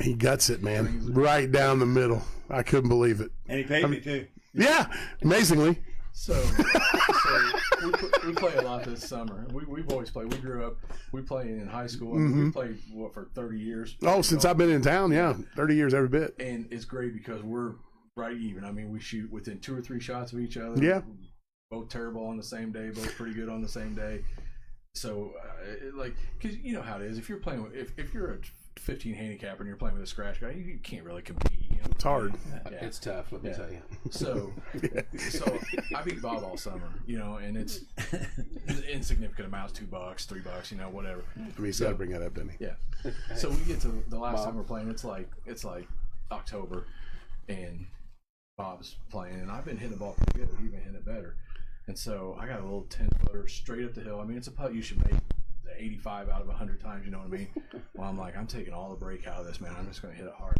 he guts it, man, right down the middle. I couldn't believe it. And he paid me too. Yeah, amazingly. So we play a lot this summer. We've always played. We grew up. We played in high school. We played for 30 years. Oh, since I've been in town, yeah, 30 years every bit. And it's great because we're right even. I mean, we shoot within 2 or 3 shots of each other. Yeah. Both terrible on the same day. Both pretty good on the same day. So, because you know how it is. If you're playing with, if you're a 15 handicapper and you're playing with a scratch guy, you can't really compete. It's hard. Yeah. It's tough, let me tell you. So I beat Bob all summer, and it's insignificant amounts, $2, $3, whatever. I mean, he's got to bring that up, doesn't he? Yeah. So we get to the last time we're playing. It's like October, and Bob's playing, and I've been hitting the ball pretty good. He's been hitting it better, and so I got a little 10-footer straight up the hill. I mean, it's a putt you should make 85 out of 100 times. You know what I mean? Well, I'm like, I'm taking all the break out of this, man. I'm just going to hit it hard.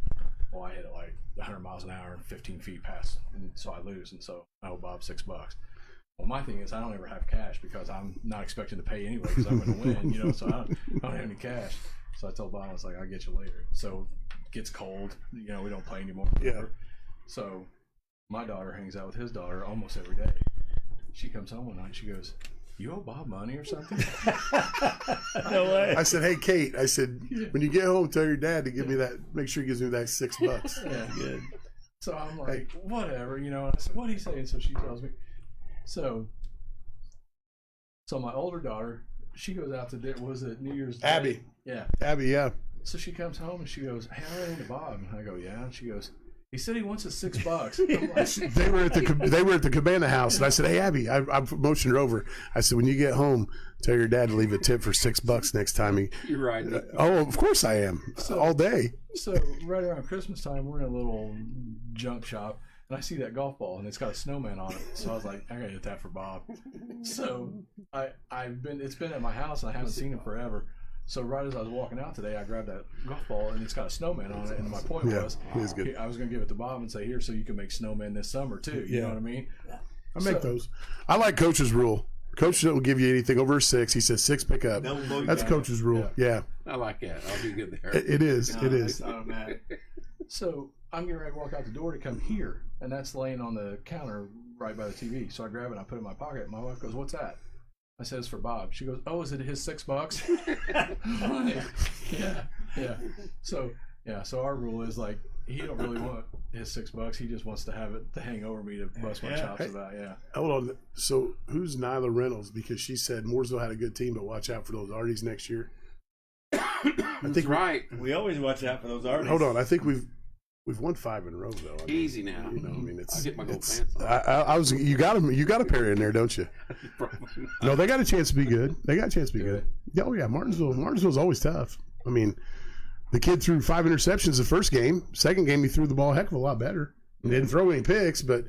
Well, I hit it like 100 miles an hour and 15 feet past, and so I lose, and so I owe Bob $6. Well, my thing is I don't ever have cash because I'm not expecting to pay anyway because I'm going to win, so I don't have any cash. So I told Bob, I was like, I'll get you later. So it gets cold, we don't play anymore. Yeah. So my daughter hangs out with his daughter almost every day. She comes home one night, she goes, "You owe Bob money or something?" No way. I said, "Hey, Kate," I said, "when you get home, tell your dad to give me that, make sure he gives me that $6. Yeah, good. So I'm like, whatever, and I said, "What are you saying?" So she tells me. So my older daughter, she goes out to was it New Year's Day? Abby. Yeah. Abby, yeah. So she comes home and she goes, "Hey, I ran into Bob." And I go, "Yeah." And she goes, "He said he wants his $6." I'm like, They were at the Cabana house, and I said, "Hey, Abby," I motioned her over. I said, "When you get home, tell your dad to leave a tip for $6 next time." You're right. Oh, of course I am. All day. So right around Christmas time, we're in a little junk shop, and I see that golf ball, and it's got a snowman on it. So I was like, I gotta hit that for Bob. So it's been at my house, and I haven't seen him forever. So right as I was walking out today, I grabbed that golf ball, and it's got a snowman on it. And my point was, it is good. I was going to give it to Bob and say, "Here, so you can make snowmen this summer too." You know what I mean? I make those. I like Coach's rule. Coach doesn't give you anything over a 6. He says 6, pick up. That's Coach's rule. Yeah. I like that. I'll be good there. It is. It is. So I'm getting ready to walk out the door to come here, and that's laying on the counter right by the TV. So I grab it and I put it in my pocket. My wife goes, "What's that?" I said, "It's for Bob." She goes, "Oh, is it his $6?" I'm like, yeah. So our rule is like he don't really want his $6. He just wants to have it to hang over me to bust my chops about. Yeah. Hold on. So who's Nyla Reynolds? Because she said Mooresville had a good team, but watch out for those Arties next year. That's right. We always watch out for those artists. Hold on. I think we've won 5 in a row though. I mean, Easy now. It's. I'll get my gold it's- pants on. I was. You got a pair in there, don't you? Probably not. No, they got a chance to be good. They got a chance to be good. Oh yeah, Martinsville's always tough. I mean, the kid threw 5 interceptions the first game. Second game, he threw the ball a heck of a lot better. He didn't throw any picks, but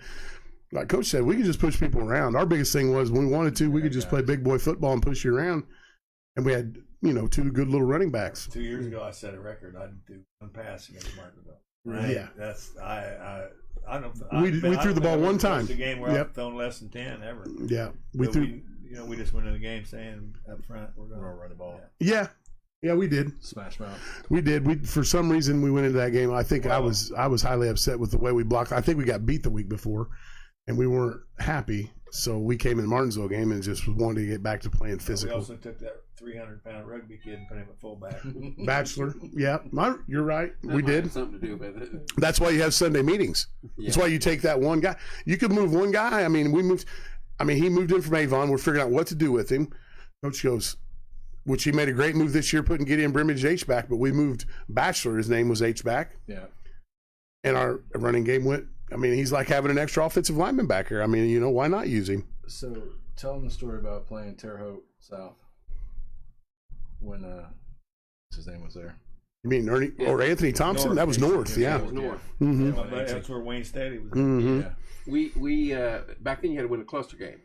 like Coach said, we could just push people around. Our biggest thing was when we wanted to, we could just play big boy football and push you around. And we had, 2 good little running backs. 2 years ago, I set a record. I didn't do one pass against Martinsville. Yeah, that's I don't. We threw the ball one time. The game where I've thrown less than 10 ever. Yeah, we just went in the game saying up front we're going to run the ball. Yeah, we did. Smash mouth. We did. We for some reason we went into that game. I think I was highly upset with the way we blocked. I think we got beat the week before, and we weren't happy. So we came in the Martinsville game and just wanted to get back to playing physical. We also took that 300-pound rugby kid and put him at fullback. Bachelor, yeah, you're right. That we might did. have something to do with it. That's why you have Sunday meetings. Yeah. That's why you take that one guy. You could move one guy. I mean, he moved in from Avon. We're figuring out what to do with him. Coach goes, which he made a great move this year, putting Gideon Brimage H-back, but we moved Bachelor. His name was H-back. Yeah. And our running game went, he's like having an extra offensive lineman back here. Why not use him? So tell them the story about playing Terre Haute South when what's his name was there. You mean Ernie or Anthony Thompson? North. That was North, yeah. That was North. Mm-hmm. That's where Wayne Stady was. Mm-hmm. Yeah. We back then you had to win a cluster game.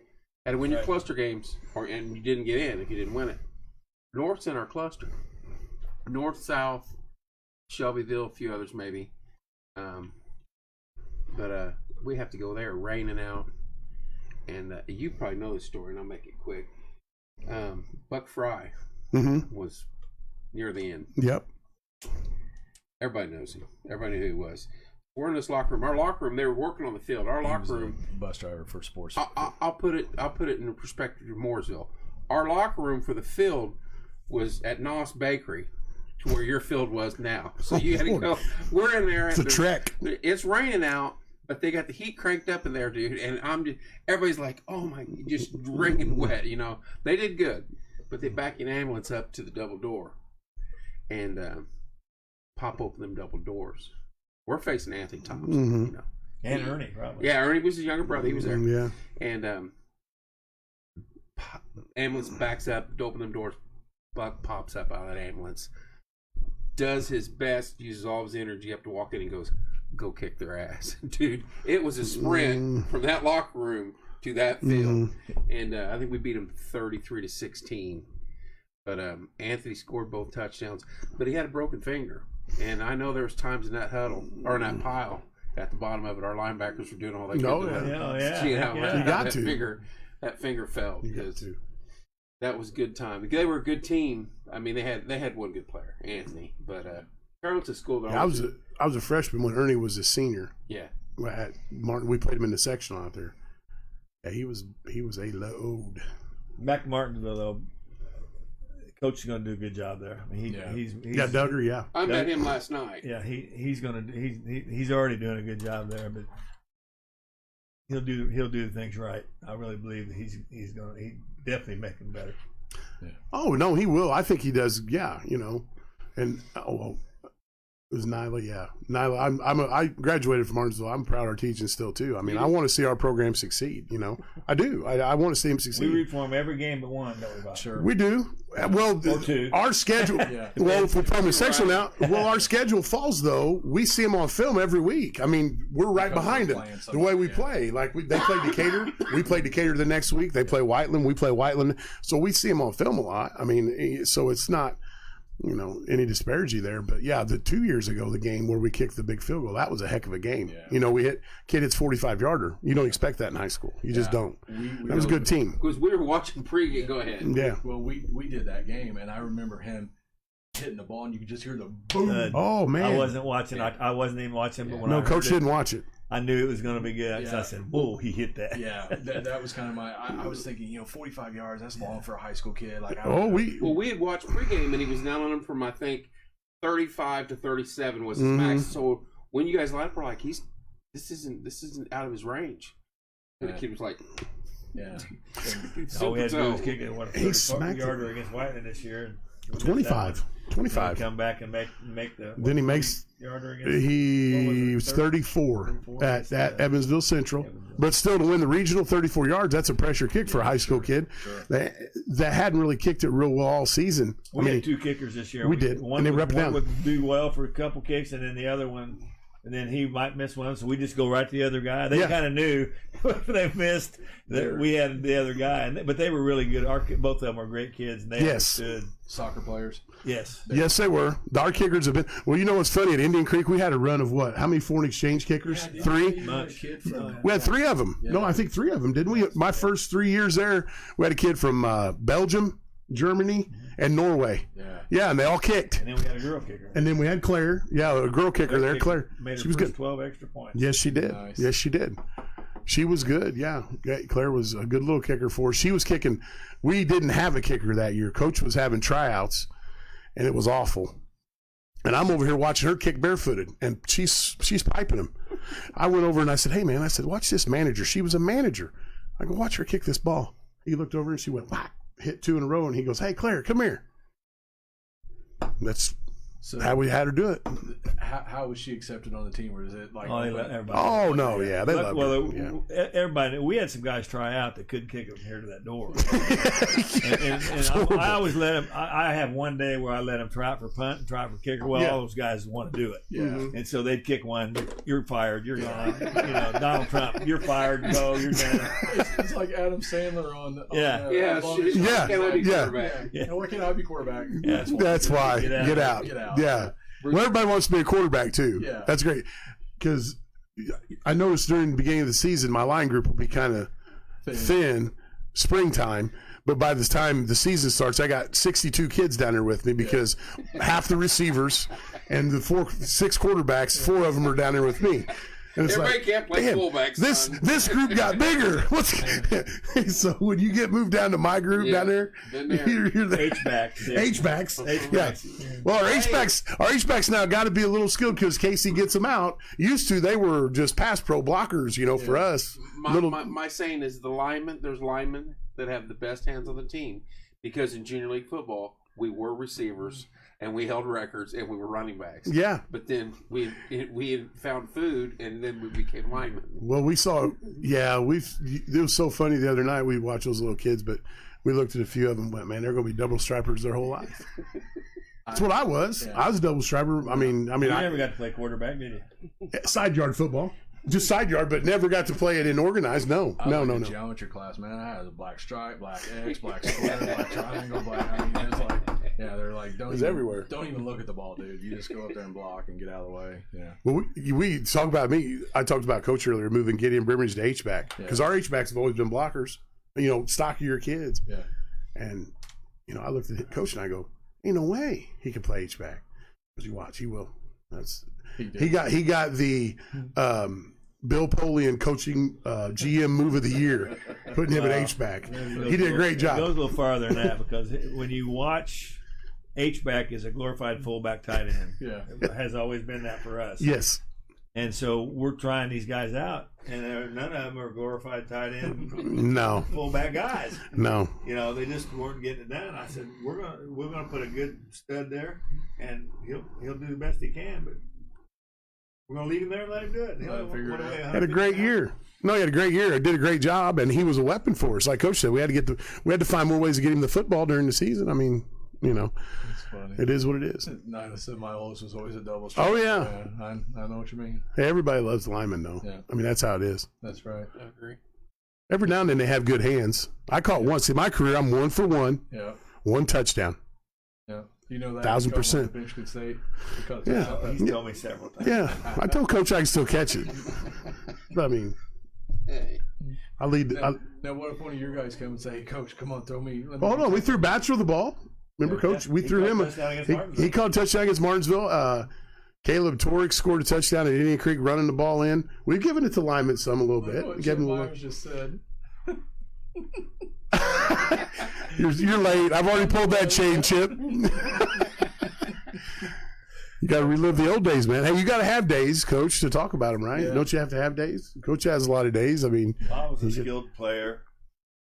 Had to win your cluster games, and you didn't get in if you didn't win it. North's in our cluster. North, South, Shelbyville, a few others maybe. But we have to go there, raining out. And you probably know this story, and I'll make it quick. Buck Fry was near the end. Yep. Everybody knows him. Everybody knew who he was. We're in this locker room. Our locker room, they were working on the field. Our locker room, bus driver for sports. I'll put it in perspective to Mooresville. Our locker room for the field was at Noss Bakery, to where your field was now. So you had to go. We're in there. It's a trek. It's raining out, but they got the heat cranked up in there, dude. And everybody's like, oh my, just wringing wet. They did good, but they back an ambulance up to the double door, and pop open them double doors. We're facing Anthony Thompson, And Ernie, probably. Yeah, Ernie was his younger brother. He was there. Yeah. And ambulance backs up, to open them doors. Buck pops up out of that ambulance, does his best, uses all of his energy up to walk in and goes, go kick their ass. Dude, it was a sprint from that locker room to that field. And I think we beat him 33-16. But Anthony scored both touchdowns. But he had a broken finger. And I know there was times in that huddle, or in that pile, at the bottom of it, our linebackers were doing all they could to that finger fell. Because that was a good time. They were a good team. They had one good player, Anthony. But Carrollton School. I was a freshman when Ernie was a senior. Yeah. At Martin, we played him in the section out there. Yeah, he was a load. Back to Martinsville though. Coach is going to do a good job there. He's Duggar. Yeah, I met him last night. Yeah, he's already doing a good job there, but he'll do things right. I really believe that he definitely make them better. Yeah. Oh no, he will. I think he does. Yeah, and it was Nyla. Yeah, Nyla. I graduated from Martinsville. I'm proud of our teaching still too. I want to see our program succeed. I do. I want to see him succeed. We root for him every game but one, don't we, Bob? Sure. We do. Well, or two. Our schedule. Well, if we're playing the section now, our schedule falls though. We see him on film every week. We're right behind them. The way we play, they play Decatur, we play Decatur the next week. They play Whiteland, we play Whiteland. So we see him on film a lot. So it's not. Any disparity there, but yeah, the 2 years ago, the game where we kicked the big field goal, that was a heck of a game. Yeah. Kid hits 45-yarder. You don't expect that in high school. You just don't. That was a good team. Because we were watching pregame. Go ahead. Yeah. Well, we did that game, and I remember him hitting the ball, and you could just hear the boom. Oh man! I wasn't watching. I wasn't even watching, but when Coach didn't watch it. I knew it was going to be good. So I said, "Whoa, he hit that!" Yeah, that was kind of I was thinking, 45 yards. That's long for a high school kid. We had watched pregame, and he was down on him from 35 to 37 was his max. So when you guys lined up, we're like, this isn't out of his range. And the kid was like, yeah. All we had to do was kick it. What a 30-yarder against Whiteland this year. 25. Come back and make the. Then he makes. Yarder against, He was 34 at Evansville Central, but still to win the regional 34 yards, that's a pressure kick for a high school kid that hadn't really kicked it real well all season. We had 2 kickers this year. We did, and they rep down. One would do well for a couple kicks, and then the other one, and then he might miss one, so we just go right to the other guy. They kind of knew if they missed that we had the other guy, but they were really good. Both of them are great kids, and they understood. Soccer players. Yes. Yes, they were. Our kickers have been. Well, you know what's funny? At Indian Creek, we had a run of what? How many foreign exchange kickers? 3? We had 3 of them. Yeah. No, I think 3 of them, didn't we? My first 3 years there, we had a kid from Belgium, Germany, and Norway. Yeah, and they all kicked. And then we had a girl kicker. And then we had Claire. Yeah, a girl kicker there. Claire. She was good. 12 extra points. Yes, she did. Nice. Yes, she did. She was good, yeah. Claire was a good little kicker for us. She was kicking. We didn't have a kicker that year. Coach was having tryouts, and it was awful. And I'm over here watching her kick barefooted, and she's piping him. I went over and I said, hey, man, watch this manager. She was a manager. I go, watch her kick this ball. He looked over and she went, whack, hit 2 in a row, and he goes, hey, Claire, come here. That's how we had her do it. How was she accepted on the team, or is it like? Everybody. Oh no, yeah, they loved her. Everybody. We had some guys try out that couldn't kick them here to that door. and I always let them. I have one day where I let them try out for punt and try out for kicker. Well, all those guys want to do it. Yeah. And so they'd kick one. You're fired. You're gone. Donald Trump. You're fired. Go. You're done. It's like Adam Sandler on. Yeah. Why can't I be quarterback? Yeah. That's why. Get out. Yeah. Well, everybody wants to be a quarterback too. Yeah. That's great. Because I noticed during the beginning of the season, my line group will be kind of thin springtime. But by the time the season starts, I got 62 kids down there with me because half the receivers and the 6 quarterbacks, 4 of them are down there with me. And it's everybody can't play fullbacks. This group got bigger. So when you get moved down to my group down there, you're the H-backs. H-backs. Yeah. Well, our H-backs now got to be a little skilled because Casey gets them out. Used to, they were just pass pro blockers, for us. My saying is there's linemen that have the best hands on the team because in junior league football, we were receivers. And we held records, and we were running backs. Yeah. But then we had found food, and then we became linemen. Well, we saw, it was so funny the other night. We watched those little kids, but we looked at a few of them and went, man, they're going to be double stripers their whole life. That's what I was. Yeah. I was a double striper. You never got to play quarterback, did you? Side yard football. Just side yard, but never got to play it in organized. No. Geometry class, man. I had a black stripe, black X, black square, black triangle, black. It's like, they're like, everywhere. Don't even look at the ball, dude. You just go up there and block and get out of the way. Yeah. Well, we talk about me. I talked about Coach earlier, moving Gideon Brimage to H-back because our H-backs have always been blockers. Stockier kids. Yeah. And I looked at Coach and I go, ain't no way he can play H-back. Because you watch, he will. He got the Bill Polian coaching GM move of the year, putting him at H-back. He did a great job. It goes a little farther than that because when you watch, H-back is a glorified fullback tight end. Yeah, it has always been that for us. Yes. And so we're trying these guys out, and none of them are glorified tight end. No. Fullback guys. No. They just weren't getting it done. I said we're gonna put a good stud there, and he'll do the best he can, but we're gonna leave him there and let him do it. Had a great year. No, he had a great year. He did a great job, and he was a weapon for us. Like Coach said, we had to find more ways to get him the football during the season. It's funny. It is what it is. I said my oldest was always a double stripe. Oh yeah. I know what you mean. Hey, everybody loves linemen, though. Yeah. That's how it is. That's right. I agree. Every now and then they have good hands. I caught once in my career. I'm 1 for 1. Yeah. 1 touchdown. Yeah. You know that 1,000%. Bench could say. Yeah. He's told me several times. Yeah. I told Coach I can still catch it. But I lead. Now, what if one of your guys come and say, "Hey, Coach, come on, throw me"? Hold on, we threw Batcher the ball. Remember, Coach? We threw him. He caught a touchdown against Martinsville. Caleb Torek scored a touchdown at Indian Creek, running the ball in. We've given it to linemen a little bit. What Jim Myers just said. You're late. I've already pulled that chain, Chip. You got to relive the old days, man. Hey, you got to have days, Coach, to talk about them, right? Yeah. Don't you have to have days? Coach has a lot of days. Bob was a skilled player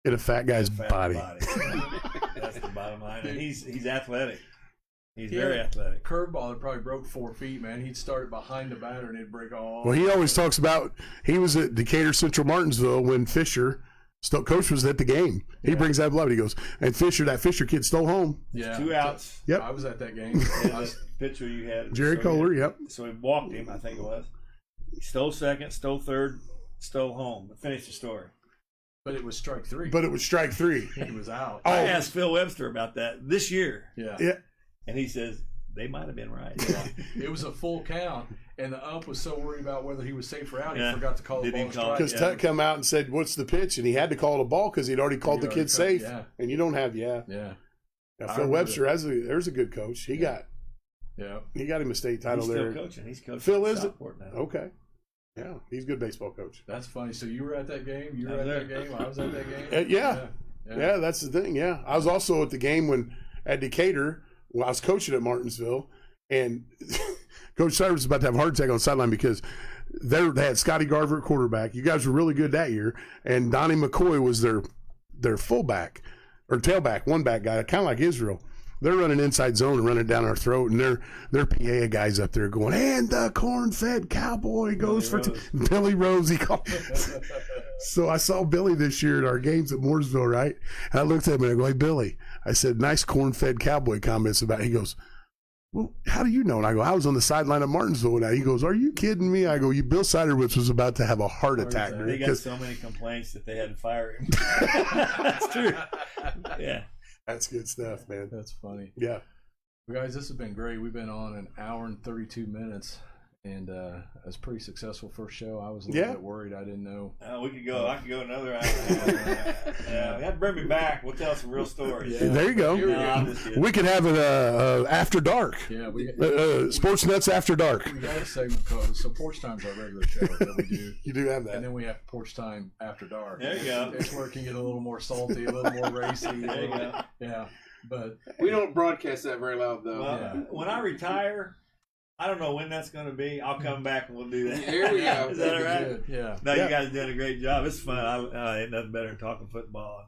in a fat guy's body. That's the bottom line. And he's athletic. He's very athletic. Curveball that probably broke 4 feet, man. He'd start it behind the batter and it'd break all. Well, he always talks about he was at Decatur Central Martinsville when Fisher, coach was at the game. He brings that up. He goes, and that Fisher kid stole home. Yeah. 2 outs. Yep. I was at that game. And the pitcher you had. Jerry Kohler, yep. So he walked him, I think it was. He stole second, stole third, stole home. Finish the story. But it was strike 3. But it was strike 3. He was out. I asked Phil Webster about that this year. Yeah. Yeah. And he says, they might have been right. Yeah. It was a full count, and the ump was so worried about whether he was safe or out, he Yeah. forgot to call the Didn't ball call it. strike. Because Tut come out and said, "What's the pitch?" And he had to call it a ball because he'd already called the kid safe. Yeah. And you don't have, Yeah. Now, Phil Webster, there's a good coach. He got him a state title He's there. still coaching. He's coaching. Phil at is it? Southport now. Okay. Yeah, he's a good baseball coach. That's funny. So you were at that game? You I were was at that there. game? I was at that game? Yeah, that's the thing. Yeah, I was also at the game at Decatur when I was coaching at Martinsville, and Coach Sider was about to have a heart attack on the sideline because they had Scotty Garver at quarterback. You guys were really good that year, and Donnie McCoy was their fullback or tailback, one back guy, kind of like Israel. They're running inside zone and running down our throat, and their PA guys up there going, and the corn-fed cowboy goes Billy Rose. He called. So I saw Billy this year at our games at Mooresville, right? And I looked at him and I go, "Hey, Billy," I said, "nice corn-fed cowboy comments about it." He goes, "Well, how do you know?" And I go, "I was on the sideline of Martinsville." And he goes, "Are you kidding me?" I go, "Bill Siderwitz was about to have a heart attack." They got so many complaints that they had to fire him. That's true. Yeah. That's good stuff, man. That's funny. Yeah. Well, guys, this has been great. We've been on an hour and 32 minutes, and it was a pretty successful first show. I was a little bit worried. I didn't know. We could go. I could go another hour. Yeah, you have to bring me back. We'll tell some real stories. Yeah. There you go. We could have it after dark. Yeah, Sports Nuts After Dark. we got a segment called, so Porch Time's our regular show that we do. You do have that. And then we have Porch Time After Dark. There you go. It's where it can get a little more salty, a little more racy. There you go. Yeah, but We don't broadcast that very loud, though. Well, when I retire, I don't know when that's going to be. I'll come back and we'll do that. There we go. Is that all right? good. Yeah. No, you guys did a great job. It's fun. I ain't nothing better than talking football.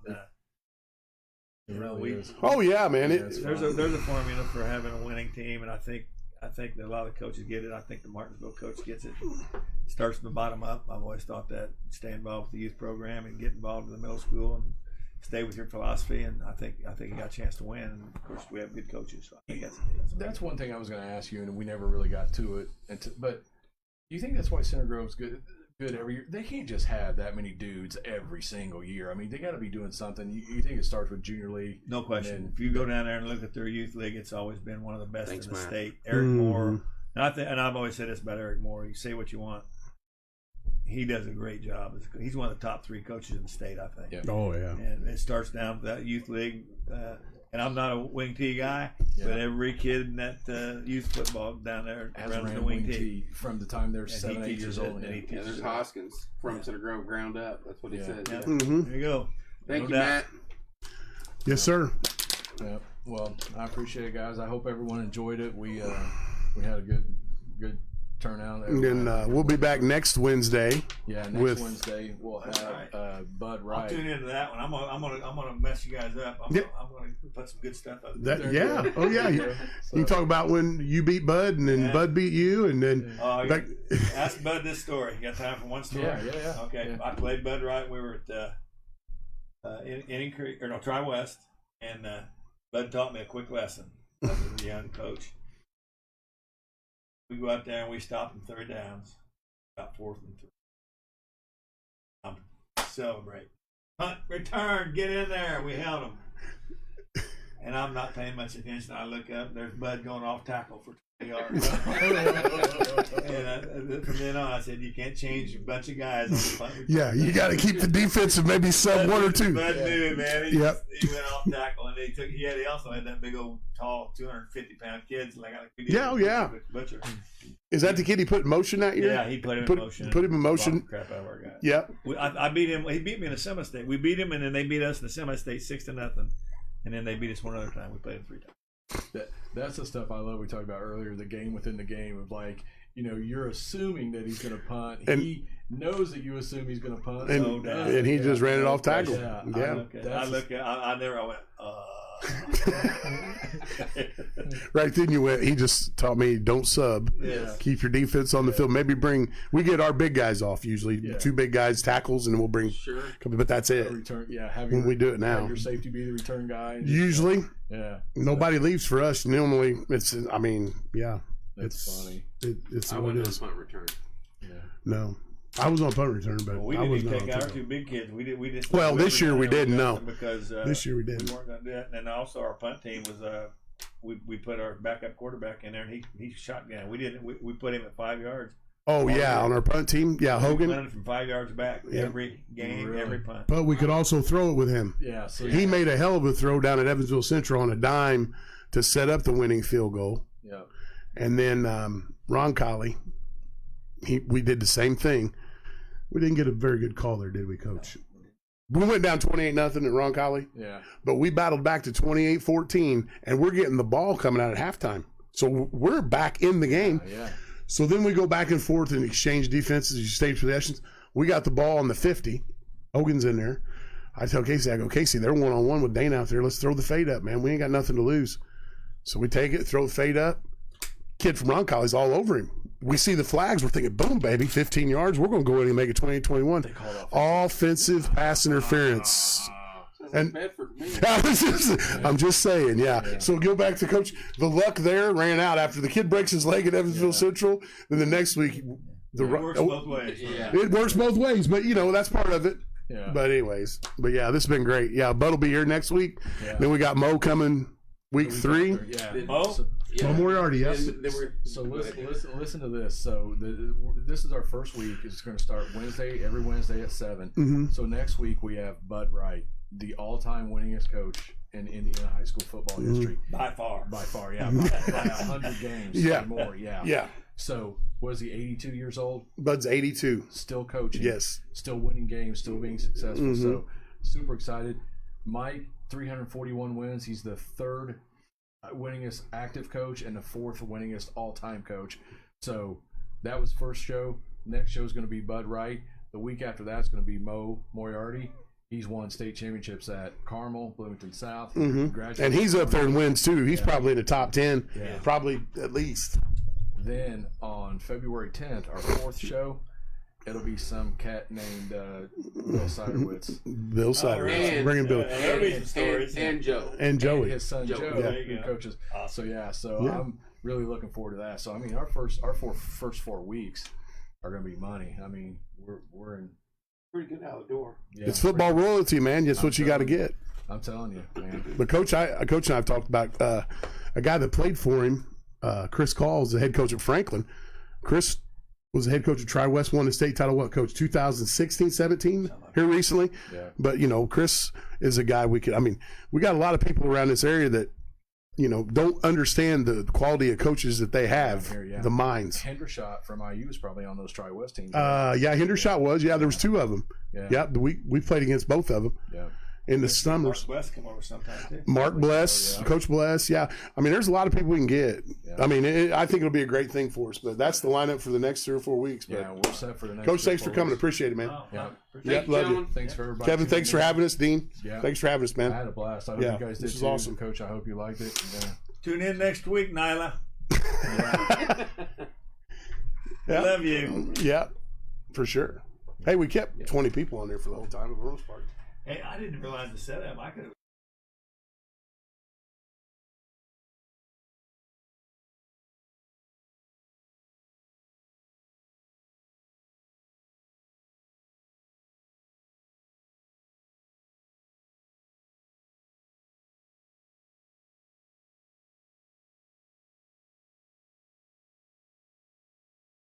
It really is. Oh yeah, man. Yeah, it's There's a formula for having a winning team, and I think that a lot of coaches get it. I think the Martinsville coach gets it. It starts from the bottom up. I've always thought that. Stay involved with the youth program and get involved in the middle school and stay with your philosophy. And I think you got a chance to win. And of course, we have good coaches. So I think That's one thing I was going to ask you, and we never really got to it. But do you think that's why Center Grove's good every year? They can't just have that many dudes every single year. I mean, they got to be doing something. You think it starts with junior league? no question. If you go down there and look at their youth league, it's always been one of the best Thanks, in the Matt. state. Eric Moore, and I've always said this about Eric Moore. You say what you want. He does a great job. He's one of the top 3 coaches in the state, I think. Yeah. Oh yeah. And it starts down with that youth league. And I'm not a wing tee guy, but every kid in that youth football down there Has runs the ran wing tee. from the time they're And 7, 8 years old. and he Yeah, teaches there's it. Hoskins from Center Grove ground up. That's what he said. Yeah. Yeah. There you go. Thank No you, doubt. Matt. Yes, sir. Yeah. Well, I appreciate it, guys. I hope everyone enjoyed it. We had a good turnout. And then we'll be back next Wednesday. Yeah, next with- Wednesday we'll have Bud I'll Wright. tune into that one. I'm gonna mess you guys up. I'm gonna put some good stuff up. That yeah. Oh yeah. You can talk about when you beat Bud and then Bud beat you and then back, Ask Bud this story. You got time for one story? Yeah. Okay. Yeah. I played Bud Wright. We were at Indian Creek, Tri West, and Bud taught me a quick lesson as a young coach. We go out there and we stop in 3rd downs, about 4th and 3. Celebrate. Punt, return, get in there. We held them. And I'm not paying much attention. I look up, there's Bud going off tackle for 20 yards. And from then on, I said, you can't change a bunch of guys on the punt return. yeah, you got to keep the defensive maybe sub 1 or 2. Bud knew, man. He went off tackle, and he also had that big old, tall, 250-pound kids like we did. Yeah, oh, yeah. Butcher. Is that the kid he put in motion that year? Yeah, he put him in motion. Put him in motion. Crap out of our guy. Yeah. I beat him. He beat me in the semi-state. We beat him, and then they beat us in the semi-state 6-0, and then they beat us one other time. We played him 3 times. That's the stuff I love. We talked about earlier, the game within the game of like, you're assuming that he's going to punt. And he knows that you assume he's going to punt. And he just ran it off tackle. Yeah. Yeah. I went, Right then you went. He just taught me don't sub. Yes. Keep your defense on the field. Maybe we get our big guys off usually. Yeah. 2 big guys tackles, and then we'll bring. Sure. But that's it. Return, yeah. Have When we do it now. have your safety be the return guy. Usually, Yeah. nobody leaves for us. Normally, it's. I mean, yeah. That's funny. It's I what it wasn't is. on punt return. Yeah. No, I was on punt return, but Well, we I didn't was even not take on our punt. 2 big kids. We did. Well, this year we didn't, no. because This year we didn't. We weren't going to do that, and also our punt team was we put our backup quarterback in there, and he shotgun. We put him at 5 yards. Oh yeah, on our punt team, yeah, We Hogan. punted from 5 yards back every game, Really? every punt. But we could also throw it with him. Yeah. So He made a hell of a throw down at Evansville Central on a dime to set up the winning field goal. Yeah. And then Ron Colley, we did the same thing. We didn't get a very good call there, did we, Coach? We went down 28-0 at Ron Colley, Yeah. but we battled back to 28-14, and we're getting the ball coming out at halftime. So we're back in the game. Yeah. So then we go back and forth and exchange defenses, exchange possessions. We got the ball on the 50. Hogan's in there. I tell Casey, I go, Casey, they're one-on-one with Dane out there. Let's throw the fade up, man. We ain't got nothing to lose. So we take it, throw the fade up. Kid from Roncally's all over him. We see the flags. We're thinking, boom, baby, 15 yards. We're going to go in and make it 28-21. Offensive pass interference. And Bedford, me. I'm just saying, yeah. So go back to Coach. The luck there ran out after the kid breaks his leg at Evansville Central. Then the next week, It works both ways. Yeah. it works both ways, but that's part of it. Yeah. But anyways, this has been great. Yeah, Bud will be here next week. Yeah. Then we got Mo coming week 3. Yeah. Mo? So, Yeah. Mo Moriarty, yes. And they were- so go ahead. listen to this. So this is our first week. It's going to start every Wednesday at 7. Mm-hmm. So next week we have Bud Wright, the all-time winningest coach in Indiana high school football history. By far. By far, yeah. By 100 games Yeah. or more, yeah. Yeah. So was he 82 years old? Bud's 82. Still coaching. Yes. Still winning games, still being successful. Mhm. So super excited. Mike, 341 wins. He's the 3rd winningest active coach and the 4th winningest all-time coach. So that was first show. Next show is going to be Bud Wright. The week after that's going to be Mo Moriarty. He's won state championships at Carmel, Bloomington South. Mm-hmm. And he's up there in wins too. He's probably in the top 10, Yeah. probably at least. Then on February 10th, our 4th show, it'll be some cat named Bill Siderwitz. Bill Sider. really? Bringing Bill. There'll be some stories. And Joe. And And Joey. his son Joe. Joe, Yeah. There you who go. coaches. Awesome. So Yeah. I'm really looking forward to that. So I mean, our first 4 weeks are going to be money. I mean, we're in. Pretty good out the door. Yeah, It's football royalty, man. That's what you got to get. I'm telling you, man. But Coach and I have talked about a guy that played for him, Chris Call, is the head coach at Franklin. Chris was the head coach of Tri-West, won the state title, Coach? 2016, 17 here recently. Yeah. But, Chris is a guy we got a lot of people around this area that, don't understand the quality of coaches that they have, Here, yeah. the minds. Hendershot from IU is probably on those Tri-West teams. Hendershot was. Yeah, there was 2 of them. Yeah. Yeah, we played against both of them Yeah. in the summers. Mark West come over sometime too. Mark Bless, Yeah. Coach Bless, yeah. I mean, there's a lot of people we can get. Yeah. I mean, I think it'll be a great thing for us. But that's the lineup for the next 3 or 4 weeks. But Yeah, we're set for the next. Coach, thanks 4 for coming. weeks. Appreciate it, man. Oh, Yeah. Yeah, Thank you, love you. gentlemen. Thanks for everybody. Kevin, thanks for having us. Dean, Yeah. thanks for having us, I man. had a blast. I hope Yeah, you guys did this is too. awesome. Coach, I hope you liked it. Yeah. Tune in next week, Nyla. Yeah. Love you. Yeah, for sure. Hey, we kept 20 people on there for the whole time, for the most part. Hey, I didn't realize the setup. I could have.